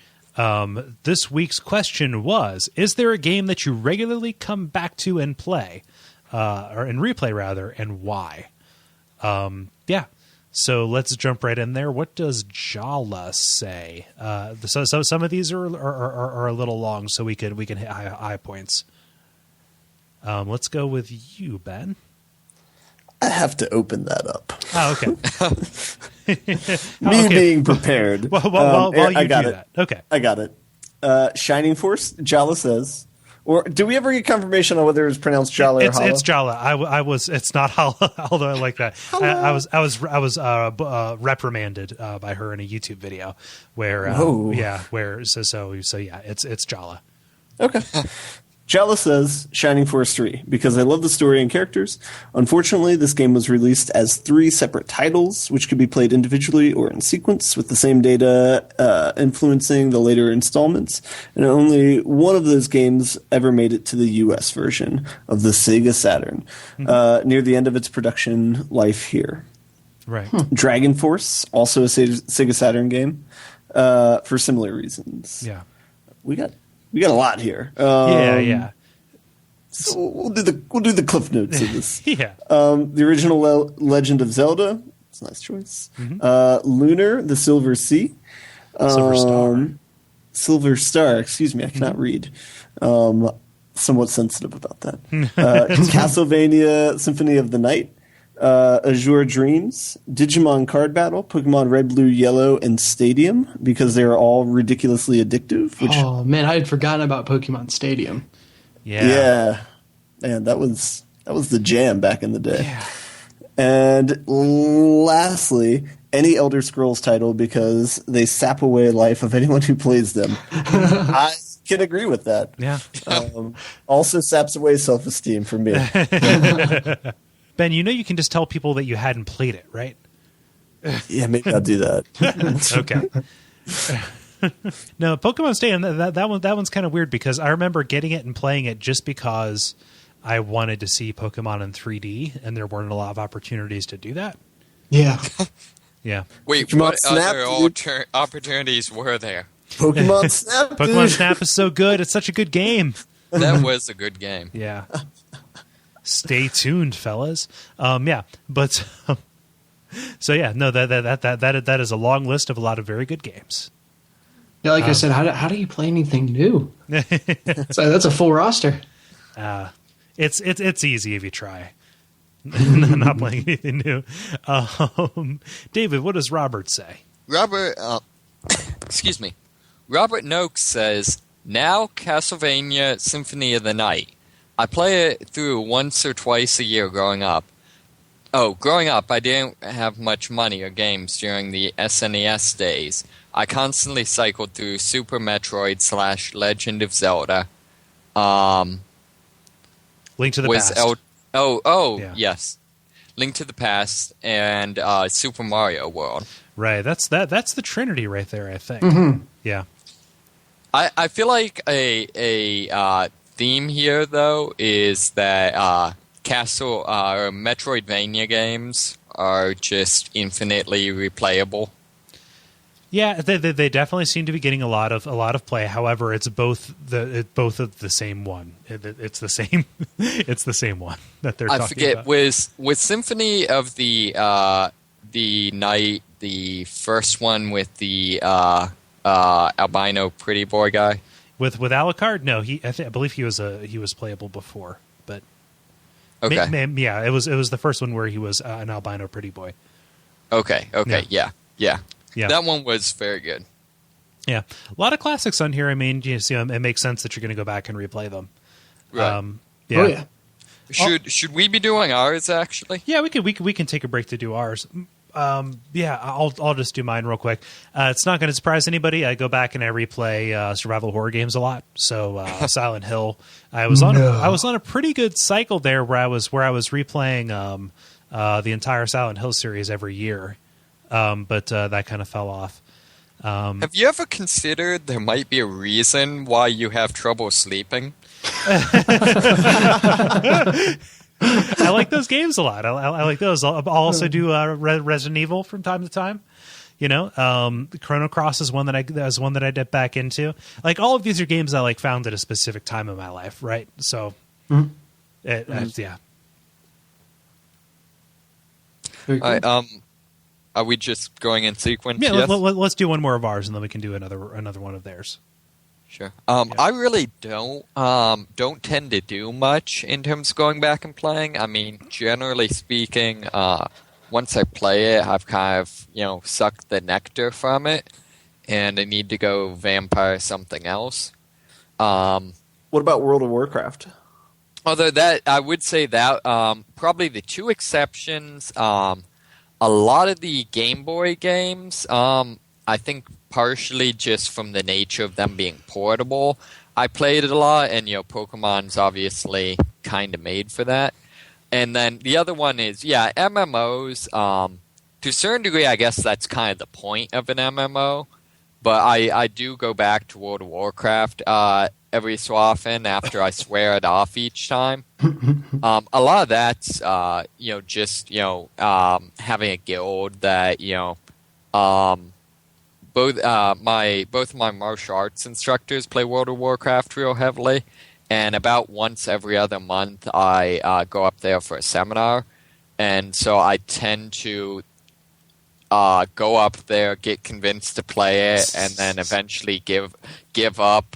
This week's question was, is there a game that you regularly come back to and play, or and replay rather, and why? Yeah. So let's jump right in there. What does Jala say? So some of these are a little long, so we can hit high points. Let's go with you, Ben. I have to open that up. Oh, okay. Being prepared. While you do that. Okay. I got it. Shining Force, Jala says. Or do we ever get confirmation on whether it's pronounced Jala or Hala? It's Jala. I was. It's not Hala, although I like that. I was reprimanded by her in a YouTube video where it's Jala. Okay. Jala says Shining Force 3 because I love the story and characters. Unfortunately, this game was released as 3 separate titles, which could be played individually or in sequence with the same data influencing the later installments. And only one of those games ever made it to the US version of the Sega Saturn, near the end of its production life here. Right. Dragon Force, also a Sega Saturn game, for similar reasons. Yeah. We got a lot here. Yeah. So we'll do the cliff notes of this. Yeah. The original Legend of Zelda. It's a nice choice. Mm-hmm. Lunar, the Silver Sea. Silver Star. Excuse me, I cannot read. Somewhat sensitive about that. Castlevania Symphony of the Night. Azure Dreams, Digimon Card Battle, Pokemon Red, Blue, Yellow, and Stadium, because they are all ridiculously addictive. Oh man, I had forgotten about Pokemon Stadium. Yeah, man, that was the jam back in the day. Yeah. And lastly, any Elder Scrolls title, because they sap away life of anyone who plays them. I can agree with that. Yeah. Also saps away self-esteem for me. Ben, you can just tell people that you hadn't played it, right? Yeah, maybe I'll do that. Okay. No, Pokemon Stadium, that one's kind of weird because I remember getting it and playing it just because I wanted to see Pokemon in 3D, and there weren't a lot of opportunities to do that. Yeah. Yeah. Wait, what other opportunities were there? Pokemon Snap. Pokemon dude. Snap is so good. It's such a good game. That was a good game. Yeah. Stay tuned, fellas. Yeah, but so yeah, no, that is a long list of a lot of very good games. Yeah, like I said, how do you play anything new? So that's a full roster. It's easy if you try. Not playing anything new. David, what does Robert say? Robert, excuse me. Robert Noakes says, now Castlevania Symphony of the Night. I play it through once or twice a year growing up. Growing up, I didn't have much money or games during the SNES days. I constantly cycled through Super Metroid / Legend of Zelda. Link to the Past. Yeah. Yeah. Yes. Link to the Past and Super Mario World. Right, that's the Trinity right there, I think. Yeah. I feel like a theme here, though, is that Metroidvania games are just infinitely replayable. Yeah, they definitely seem to be getting a lot of play. However, it's both of the same one. It's the same. It's the same one that they're talking about. I forget, was Symphony of the Night the first one with the albino pretty boy guy? With Alucard? No, I believe he was playable before, but okay, yeah, it was the first one where he was an albino pretty boy. Okay, yeah. Yeah. That one was very good. Yeah, a lot of classics on here. I mean, you see, it makes sense that you're going to go back and replay them. Right. Yeah. Oh yeah. Should we be doing ours actually? Yeah, we can take a break to do ours. Yeah, I'll just do mine real quick. It's not going to surprise anybody. I go back and I replay survival horror games a lot. So Silent Hill. I was on a pretty good cycle there where I was replaying the entire Silent Hill series every year. But that kind of fell off. Have you ever considered there might be a reason why you have trouble sleeping? I like those games a lot. I like those. I'll also do Resident Evil from time to time. You know, Chrono Cross is one that I dip back into. Like all of these are games I like found at a specific time in my life, right? So, yeah. Very All good. right, are we just going in sequence? Yeah, Yes? let's do one more of ours, and then we can do another one of theirs. Sure. I really don't tend to do much in terms of going back and playing. I mean, generally speaking, once I play it, I've kind of sucked the nectar from it, and I need to go vampire something else. What about World of Warcraft? Although that I would say that probably the two exceptions. A lot of the Game Boy games, I think partially just from the nature of them being portable, I played it a lot, and Pokemon's obviously kind of made for that. And then the other one is, MMOs. To a certain degree, I guess that's kind of the point of an MMO. But I do go back to World of Warcraft every so often after I swear it off each time. A lot of that's just having a guild that both of my martial arts instructors play World of Warcraft real heavily, and about once every other month I go up there for a seminar, and so I tend to go up there, get convinced to play it, and then eventually give up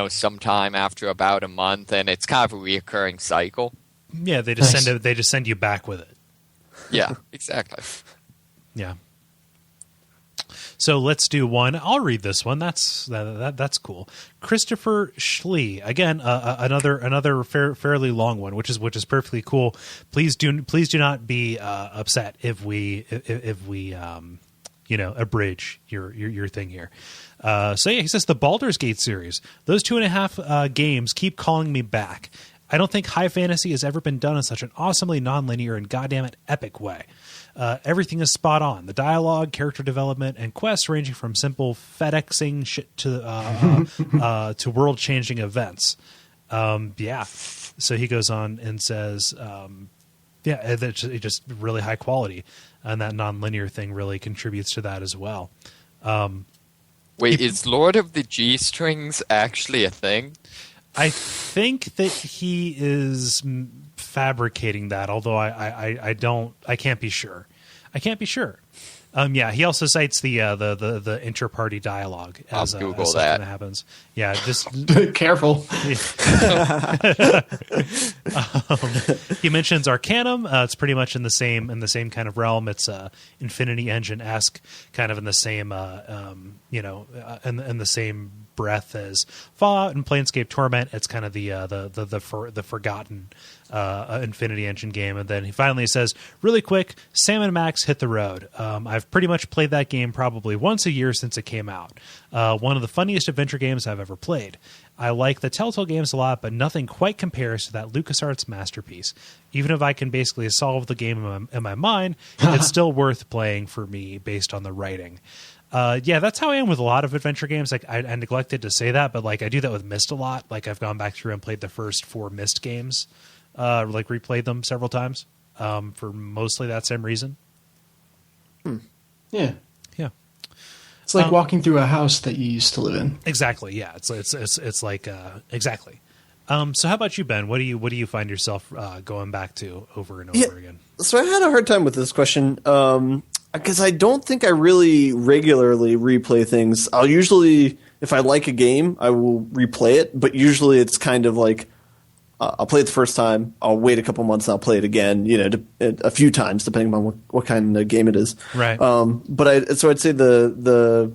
sometime after about a month, and it's kind of a reoccurring cycle. Yeah, they just send you back with it. Yeah, exactly. Yeah. So let's do one. I'll read this one. That's cool. Christopher Schlee, again, another fairly long one, which is perfectly cool. Please do not be upset if we abridge your thing here. So yeah, he says the Baldur's Gate series. Those 2.5 games keep calling me back. I don't think high fantasy has ever been done in such an awesomely nonlinear and goddamn epic way. Everything is spot on. The dialogue, character development, and quests ranging from simple FedExing shit to world-changing events. Yeah. So he goes on and says, it's just really high quality, and that non-linear thing really contributes to that as well. Wait, is Lord of the G-Strings actually a thing? I think that he is fabricating that, although I can't be sure. Yeah, he also cites the inter-party dialogue as I'll Google something that. that happens. Yeah, just Careful. He mentions Arcanum. It's pretty much in the same kind of realm. It's Infinity Engine-esque, kind of in the same in the same breath as Fallout and Planescape Torment. It's kind of the forgotten Infinity Engine game. And then he finally says, really quick, Sam and Max hit the road. I've pretty much played that game probably once a year since it came out. One of the funniest adventure games I've ever played. I like the Telltale games a lot, but nothing quite compares to that LucasArts masterpiece. Even if I can basically solve the game in my mind, it's still worth playing for me based on the writing. Yeah, that's how I am with a lot of adventure games. Like I neglected to say that, but like I do that with Myst a lot. Like I've gone back through and played the first 4 Myst games, like replayed them several times for mostly that same reason. Yeah. Yeah. It's like walking through a house that you used to live in. Exactly. Yeah. It's like exactly. So how about you, Ben? What do you find yourself going back to over and over again? So I had a hard time with this question because I don't think I really regularly replay things. I'll usually, if I like a game, I will replay it, but usually it's kind of like I'll play it the first time, I'll wait a couple months, and I'll play it again, a few times depending on what kind of game it is. Right. But I'd say the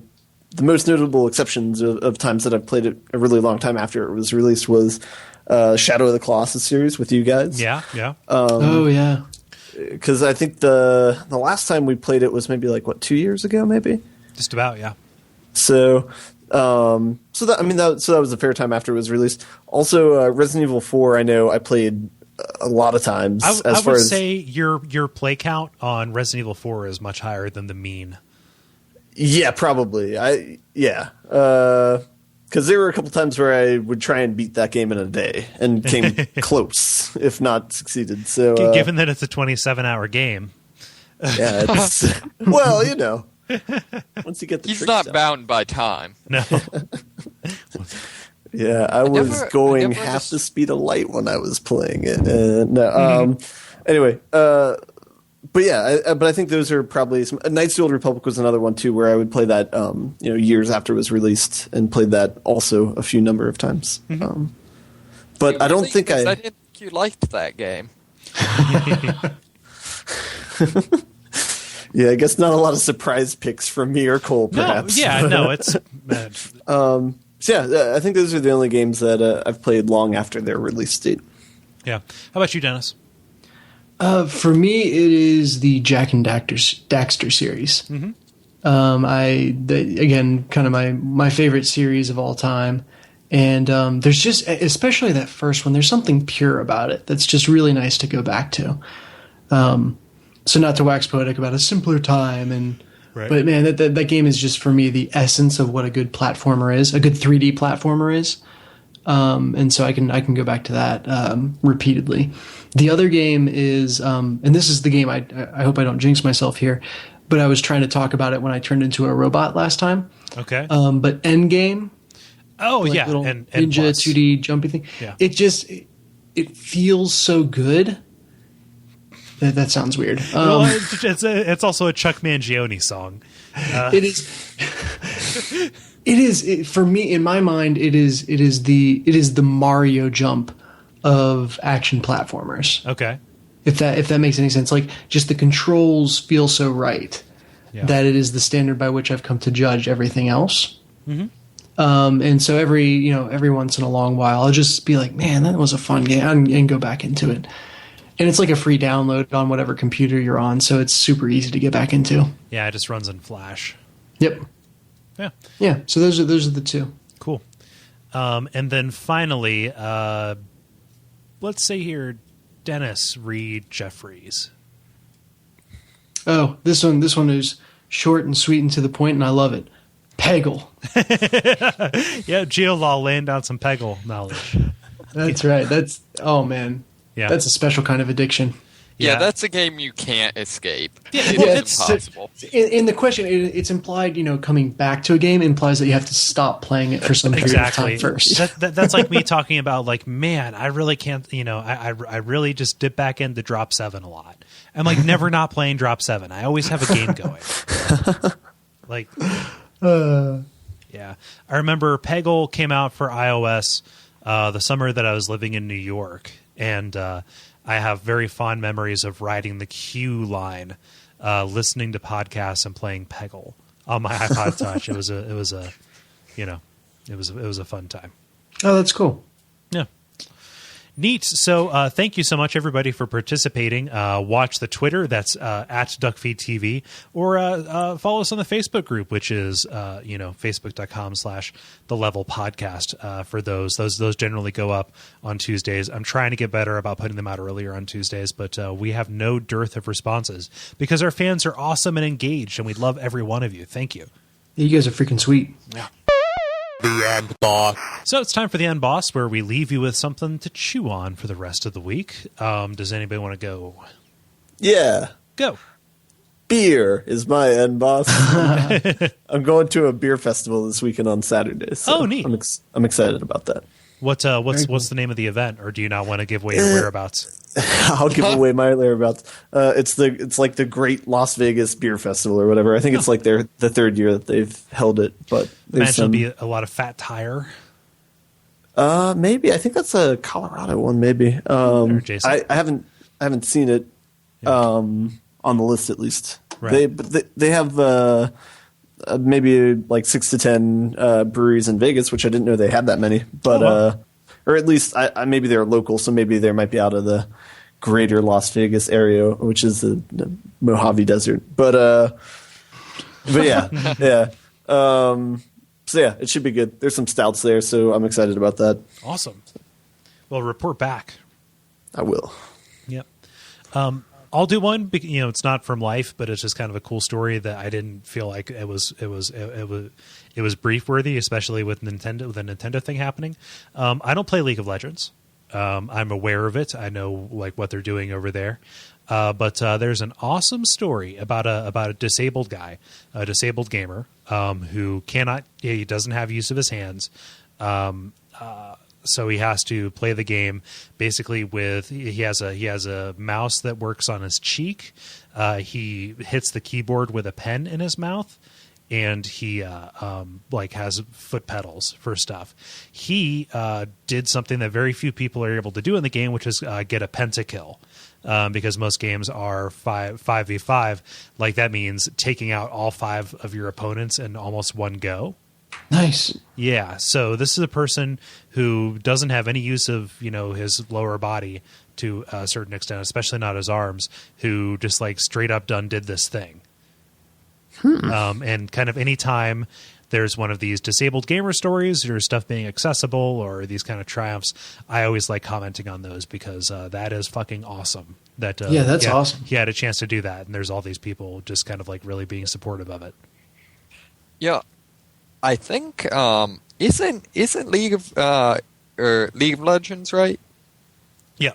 most notable exceptions of times that I've played it a really long time after it was released was Shadow of the Colossus series with you guys. Yeah. Oh yeah. Because I think the last time we played it was maybe 2 years ago, maybe. Just about, yeah. So that was a fair time after it was released. Also, Resident Evil 4, I know I played a lot of times. I would say your play count on Resident Evil 4 is much higher than the mean. Yeah, probably. Because there were a couple times where I would try and beat that game in a day and came close, if not succeeded. So, given that it's a 27-hour game, yeah, it's well, once you get the He's tricks not down. bound by time. no. Yeah, I was going half the speed of light when I was playing it. Anyway, but yeah, but I think those are probably Knights of the Old Republic was another one too, where I would play that years after it was released and played that also a few number of times. But I don't think I didn't think you liked that game. Yeah, I guess not a lot of surprise picks from me or Kole, perhaps. It's. So yeah, I think those are the only games that I've played long after their release date. Yeah. How about you, Dennis? For me, it is the Jak and Daxter series. Mm-hmm. Again, kind of my favorite series of all time. And there's just, especially that first one, there's something pure about it that's just really nice to go back to. So not to wax poetic about a simpler time, right. But man, that game is just for me the essence of what a good platformer is, a good 3D platformer is. And so I can go back to that repeatedly. The other game is, and this is the game I hope I don't jinx myself here, but I was trying to talk about it when I turned into a robot last time. Okay. But Endgame. Oh yeah, little and ninja plus. 2D jumpy thing. Yeah. It feels so good. That sounds weird. It's also a Chuck Mangione song. It is. For me, in my mind, it is the Mario jump of action platformers. Okay. If that makes any sense, like just the controls feel so right that it is the standard by which I've come to judge everything else. Mm-hmm. And so every once in a long while, I'll just be like, man, that was a fun game, and go back into it. And it's like a free download on whatever computer you're on, so it's super easy to get back into. Yeah, it just runs in Flash. Yep. Yeah. Yeah. So those are the two. Cool. And then finally, let's say here, Dennis Reed Jeffries. Oh, this one is short and sweet and to the point, and I love it. Peggle. Yeah, GeoLaw laying down some Peggle knowledge. That's right. Oh man. Yeah. That's a special kind of addiction. Yeah, that's a game you can't escape. Yeah, It's impossible. In the question, it's implied, coming back to a game implies that you have to stop playing it for some period of time first. That's like me talking about, like, man, I really can't, I really just dip back into Drop 7 a lot. I'm like never not playing Drop 7. I always have a game going. Like, yeah. I remember Peggle came out for iOS the summer that I was living in New York, and I have very fond memories of riding the queue line, listening to podcasts and playing Peggle on my iPod Touch. It was a fun time. Oh, that's cool. Yeah. Neat. So thank you so much, everybody, for participating. Watch the Twitter. That's at Duckfeed.tv. Or follow us on the Facebook group, which is, facebook.com/The Level Podcast. For those generally go up on Tuesdays. I'm trying to get better about putting them out earlier on Tuesdays, but we have no dearth of responses because our fans are awesome and engaged, and we love every one of you. Thank you. You guys are freaking sweet. Yeah. The End Boss. So it's time for the End Boss, where we leave you with something to chew on for the rest of the week. Does anybody want to go? Yeah. Go. Beer is my end boss. I'm going to a beer festival this weekend on Saturday. So oh, neat. I'm excited about that. What's the name of the event, or do you not want to give away your whereabouts? I'll give away my whereabouts. It's like the Great Las Vegas Beer Festival or whatever. I think it's like the third year that they've held it. But imagine it'll be a lot of Fat Tire. Maybe I think that's a Colorado one. Maybe I haven't seen it on the list at least. Right. They have maybe like 6 to 10 breweries in Vegas, which I didn't know they had that many. But or at least maybe they're local, so maybe they might be out of the greater Las Vegas area, which is the Mojave Desert. But yeah, yeah. So yeah, it should be good. There's some stouts there, so I'm excited about that. Awesome. Well, report back. I will. Yep. I'll do one. It's not from life, but it's just kind of a cool story that I didn't feel like it was brief worthy, especially with the Nintendo thing happening. I don't play League of Legends. I'm aware of it. I know like what they're doing over there. But there's an awesome story about a disabled guy, a disabled gamer, who he doesn't have use of his hands. So he has to play the game basically he has a mouse that works on his cheek. He hits the keyboard with a pen in his mouth, and he has foot pedals for stuff. He did something that very few people are able to do in the game, which is get a pentakill. Because most games are 5v5. Like that means taking out all 5 of your opponents in almost one go. Nice. Yeah. So this is a person who doesn't have any use of, his lower body to a certain extent, especially not his arms, who just like straight up did this thing. And kind of anytime there's one of these disabled gamer stories or stuff being accessible or these kind of triumphs, I always like commenting on those because that is fucking awesome. That's awesome. He had a chance to do that, and there's all these people just kind of like really being supportive of it. Yeah. I think isn't League of Legends, right? Yeah.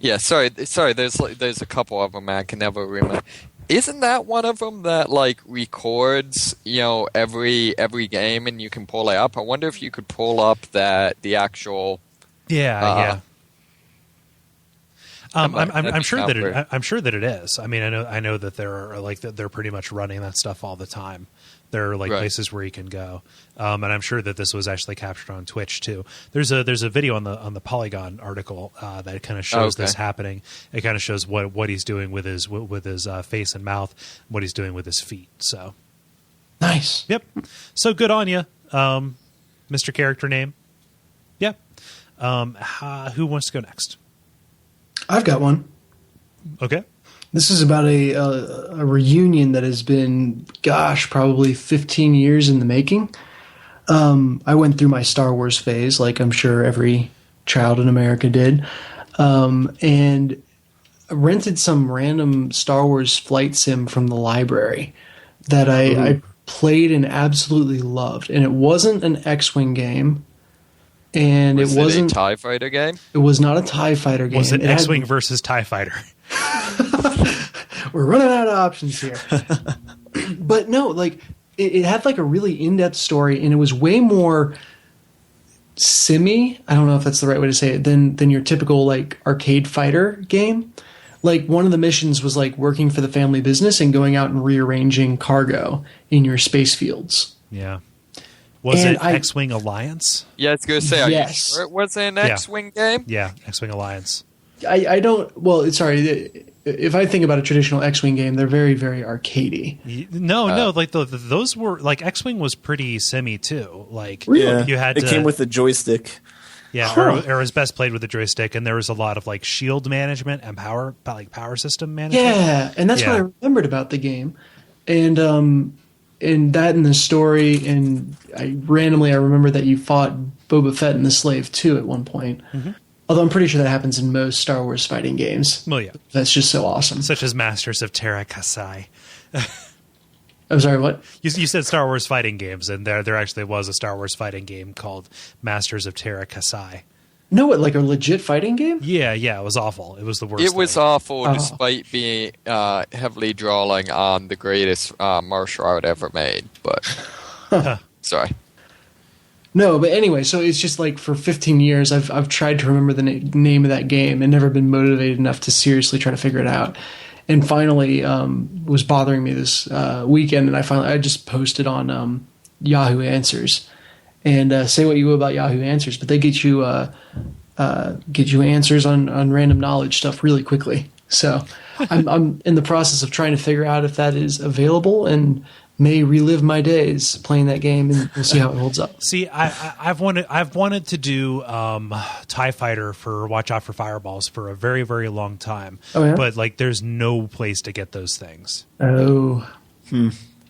Yeah. Sorry. There's a couple of them I can never remember. Isn't that one of them that like records every game and you can pull it up? I wonder if you could pull up the actual. Yeah. I'm sure number. I'm sure that it is. I mean, I know that there are like they're pretty much running that stuff all the time. There are like places where you can go, and I'm sure that this was actually captured on Twitch too. There's a video on the Polygon article that kind of shows this happening. It kind of shows what he's doing with his face and mouth, what he's doing with his feet. So nice. Yep. So good on you, Mr. Character Name. Yep. Who wants to go next? I've got one. Okay. This is about a reunion that has been, probably 15 years in the making. I went through my Star Wars phase, like I'm sure every child in America did, and rented some random Star Wars flight sim from the library that I played and absolutely loved. And it wasn't an X-Wing game. And was it wasn't a TIE Fighter game? It was not a TIE Fighter game. Was it X-Wing versus TIE Fighter? We're running out of options here. But no, like it had like a really in-depth story, and it was way more simmy. I don't know if that's the right way to say it. Than your typical like arcade fighter game. Like one of the missions was like working for the family business and going out and rearranging cargo in your space fields. Yeah. Was And it X-Wing Alliance? Yeah, I was going to say, are you Yes. sure it was an X-Wing game? Yeah, X-Wing Alliance. I don't. Well, sorry. If I think about a traditional X-Wing game, they're very, very arcadey. No. Like those were like X-Wing was pretty simmy too. Like you had it came with a joystick. Yeah, Huh. or was best played with a joystick, and there was a lot of like shield management and power system management. Yeah, and that's what I remembered about the game, and that in the story, and I remember that you fought Boba Fett and the Slave too at one point. Mm-hmm. Although I'm pretty sure that happens in most Star Wars fighting games. Well, yeah, that's just so awesome. Such as Masters of Terra Kasai. I'm sorry, what? You said Star Wars fighting games, and there actually was a Star Wars fighting game called Masters of Terra Kasai. No, what, like a legit fighting game? Yeah, it was awful. It was the worst. It was thing. awful, despite being heavily drawing on the greatest martial art ever made. But sorry. No, but anyway, so it's just like for 15 years, I've tried to remember the name of that game and never been motivated enough to seriously try to figure it out. And finally, was bothering me this weekend, and I just posted on Yahoo Answers, and say what you will about Yahoo Answers, but they get you answers on random knowledge stuff really quickly. So I'm in the process of trying to figure out if that is available, and may relive my days playing that game, and we'll see how it holds up. See, I've wanted to do TIE Fighter for Watch Out for Fireballs for a very, very long time. Oh, yeah? But like, there's no place to get those things. Oh,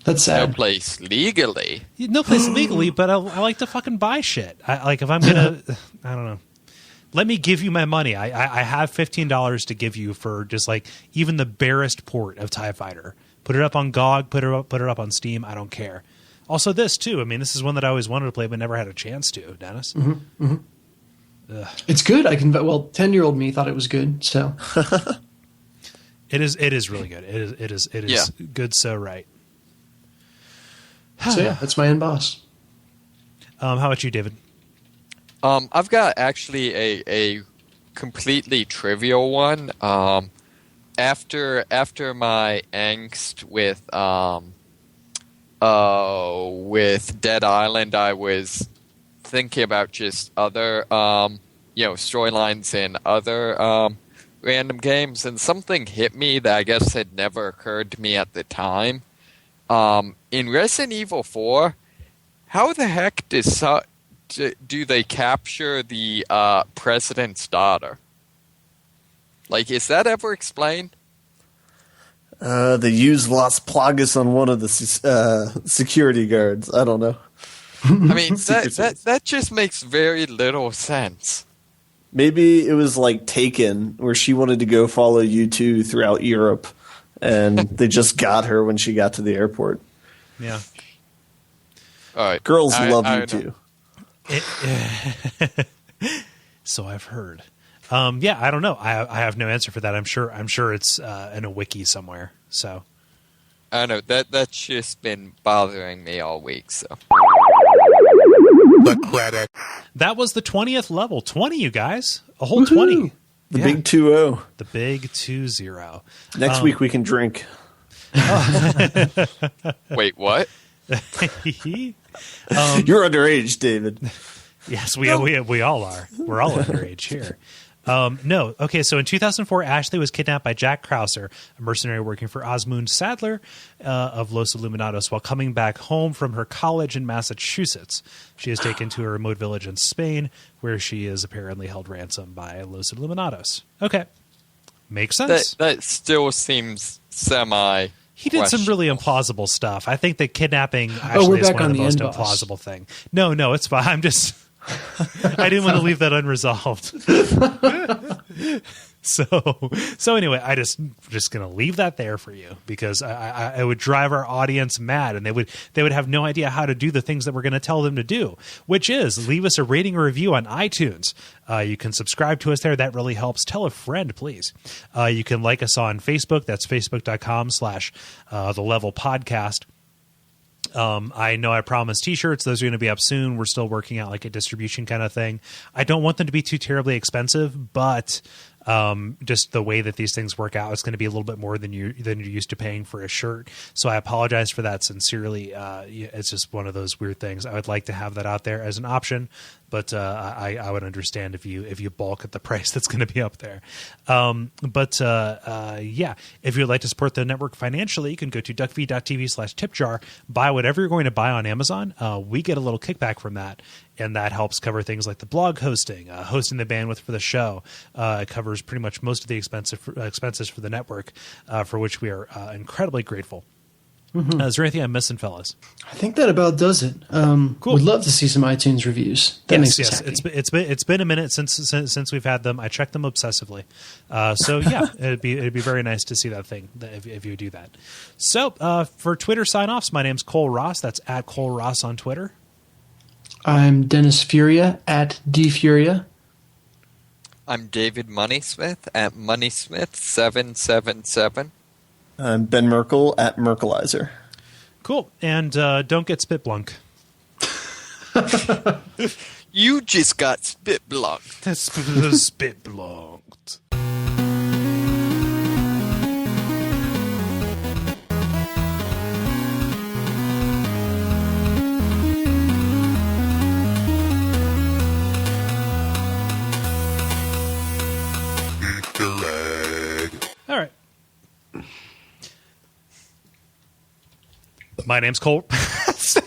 that's sad. No place legally. No place legally, but I like to fucking buy shit. If I'm gonna, I don't know. Let me give you my money. I have $15 to give you for just like even the barest port of TIE Fighter. Put it up on GOG, put it up on Steam. I don't care. Also, this too. I mean, this is one that I always wanted to play, but never had a chance to. Dennis, It's good. 10-year-old me thought it was good. So it is really good. It is good. So right. So yeah, that's my end boss. How about you, David? I've got actually a completely trivial one. After my angst with Dead Island, I was thinking about just other storylines in other random games, and something hit me that I guess had never occurred to me at the time. In Resident Evil 4, how the heck do they capture the president's daughter? Like, is that ever explained? They use Las Plagas on one of the security guards. I don't know. I mean, that just makes very little sense. Maybe it was like Taken, where she wanted to go follow U2 throughout Europe, and they just got her when she got to the airport. Yeah. All right. Girls love U2. So I've heard. I don't know. I have no answer for that. I'm sure it's in a wiki somewhere. So I don't know that's just been bothering me all week. So The credit. that was the 20th level. 20, you guys, a whole 20. The big 2-0. The big 2-0. Next week we can drink. wait, what? You're underage, David. Yes, we all are. We're all underage here. No. Okay, so in 2004, Ashley was kidnapped by Jack Krauser, a mercenary working for Osmund Sadler of Los Illuminados, while coming back home from her college in Massachusetts. She is taken to a remote village in Spain, where she is apparently held ransom by Los Illuminados. Okay. Makes sense. That still seems semi. He did some really implausible stuff. I think that kidnapping actually is one of the most implausible thing. No, it's fine. I'm just... I didn't want to leave that unresolved. So anyway, just going to leave that there for you, because I would drive our audience mad, and they would have no idea how to do the things that we're going to tell them to do, which is leave us a rating or review on iTunes. You can subscribe to us there. That really helps. Tell a friend, please. You can like us on Facebook. That's facebook.com/The Level Podcast. I know I promised t-shirts. Those are going to be up soon. We're still working out like a distribution kind of thing. I don't want them to be too terribly expensive, but just the way that these things work out, it's going to be a little bit more than you're used to paying for a shirt. So I apologize for that sincerely. It's just one of those weird things. I would like to have that out there as an option, but I would understand if you bulk at the price that's going to be up there. Yeah, if you'd like to support the network financially, you can go to Duckfeed.tv/tipjar, buy whatever you're going to buy on Amazon. We get a little kickback from that, and that helps cover things like the blog hosting, hosting the bandwidth for the show. It covers pretty much most of the expenses for the network, for which we are incredibly grateful. Mm-hmm. Is there anything I'm missing, fellas? I think that about does it. Cool. We'd love to see some iTunes reviews. That makes us happy. It's been a minute since we've had them. I check them obsessively. So yeah, it'd be very nice to see that thing if you do that. So for Twitter sign-offs, my name's Kole Ross. That's at Kole Ross on Twitter. I'm Dennis Furia at DFuria. I'm David Moneysmith at Moneysmith777. I'm Ben Merkel at Merkelizer. Cool. And don't get spit blunk. You just got spit blunked. That's spit blunked. All right. My name's Kole.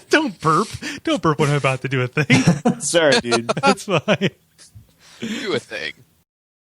Don't burp. Don't burp when I'm about to do a thing. Sorry, dude. That's fine. Do a thing.